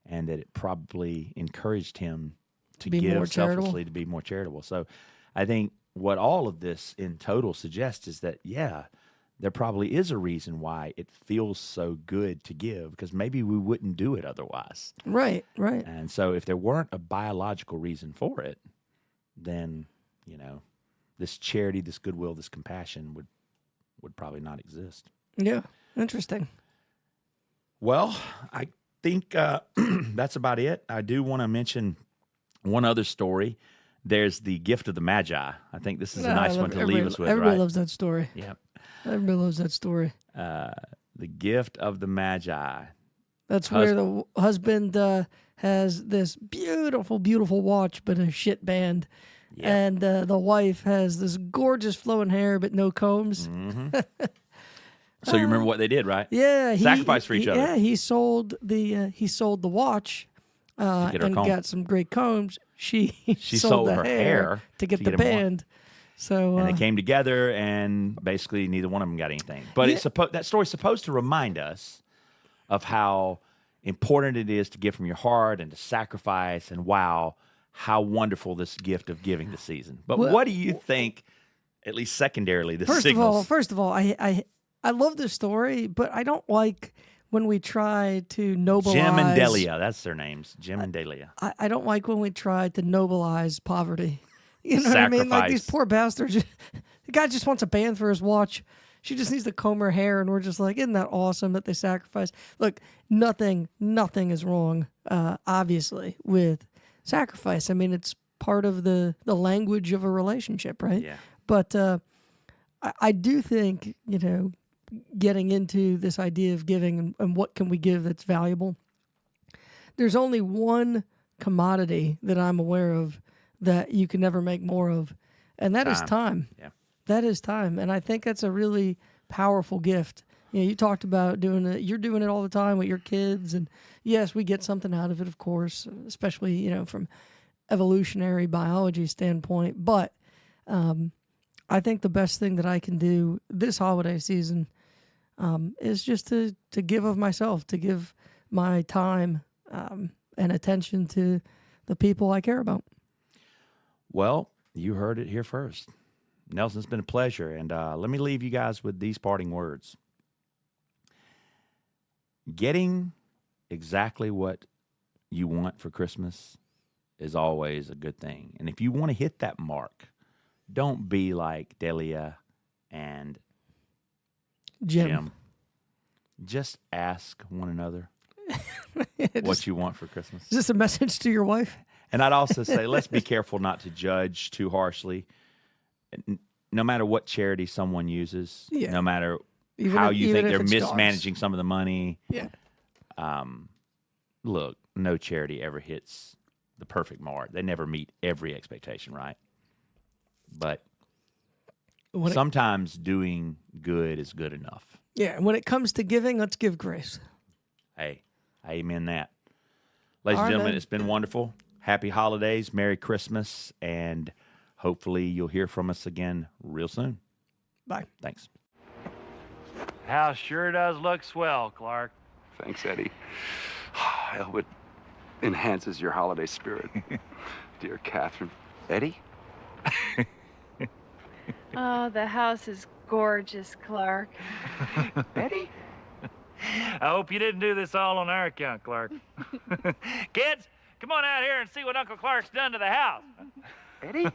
and that it probably encouraged him to be more give charitable. selflessly, to be more charitable. So I think what all of this in total suggests is that, there probably is a reason why it feels so good to give, because maybe we wouldn't do it otherwise. Right, right. And so if there weren't a biological reason for it, then, this charity, this goodwill, this compassion would probably not exist. Yeah, interesting. Well, I think that's about it. I do want to mention one other story. There's the gift of the Magi. I think this is a nice one to leave us with, everybody right? loves that story. Yep. Everybody loves that story. The gift of the Magi. That's where the husband has this beautiful, beautiful watch, but a shit band. Yep. And the wife has this gorgeous flowing hair, but no combs. Mm-hmm. So you remember what they did, right? Yeah. Sacrifice for each other. Yeah, he sold the watch get her and comb. got some great combs. She sold the her hair to get the him more. band. So And they came together, and basically neither one of them got anything. But that story's supposed to remind us of how important it is to give from your heart and to sacrifice, and wow, how wonderful this gift of giving this season. But what do you think, at least secondarily, this signals? First of all, I love this story, but I don't like when we try to nobilize... Jim and Delia, that's their names. Jim and Delia. I don't like when we try to nobilize poverty. You know what I mean? Like these poor bastards. The guy just wants a band for his watch. She just needs to comb her hair, and we're just like, isn't that awesome that they sacrifice? Look, nothing is wrong, obviously, with sacrifice. I mean, it's part of the language of a relationship, right? Yeah. But I do think, getting into this idea of giving and what can we give that's valuable, there's only one commodity that I'm aware of that you can never make more of, and that is time. Yeah. That is time, and I think that's a really powerful gift. You talked about doing it. You're doing it all the time with your kids, and yes, we get something out of it, of course, especially from evolutionary biology standpoint. But I think the best thing that I can do this holiday season is just to give of myself, to give my time and attention to the people I care about. Well, you heard it here first. Nelson, it's been a pleasure. And let me leave you guys with these parting words. Getting exactly what you want for Christmas is always a good thing. And if you want to hit that mark, don't be like Delia and Jim. Just ask one another what you want for Christmas. Is this a message to your wife? And I'd also say, let's be careful not to judge too harshly. No matter what charity someone uses, no matter how you think they're mismanaging some of the money. Yeah. Look, no charity ever hits the perfect mark. They never meet every expectation, right? But sometimes doing good is good enough. Yeah, and when it comes to giving, let's give grace. Hey, amen that. Ladies All and right, gentlemen, man. it's been wonderful. Happy holidays, Merry Christmas, and hopefully you'll hear from us again real soon. Bye. Thanks. House sure does look swell, Clark. Thanks, Eddie. I hope it enhances your holiday spirit. Dear Catherine. Eddie? Oh, the house is gorgeous, Clark. Eddie? I hope you didn't do this all on our account, Clark. Kids, come on out here and see what Uncle Clark's done to the house. Eddie?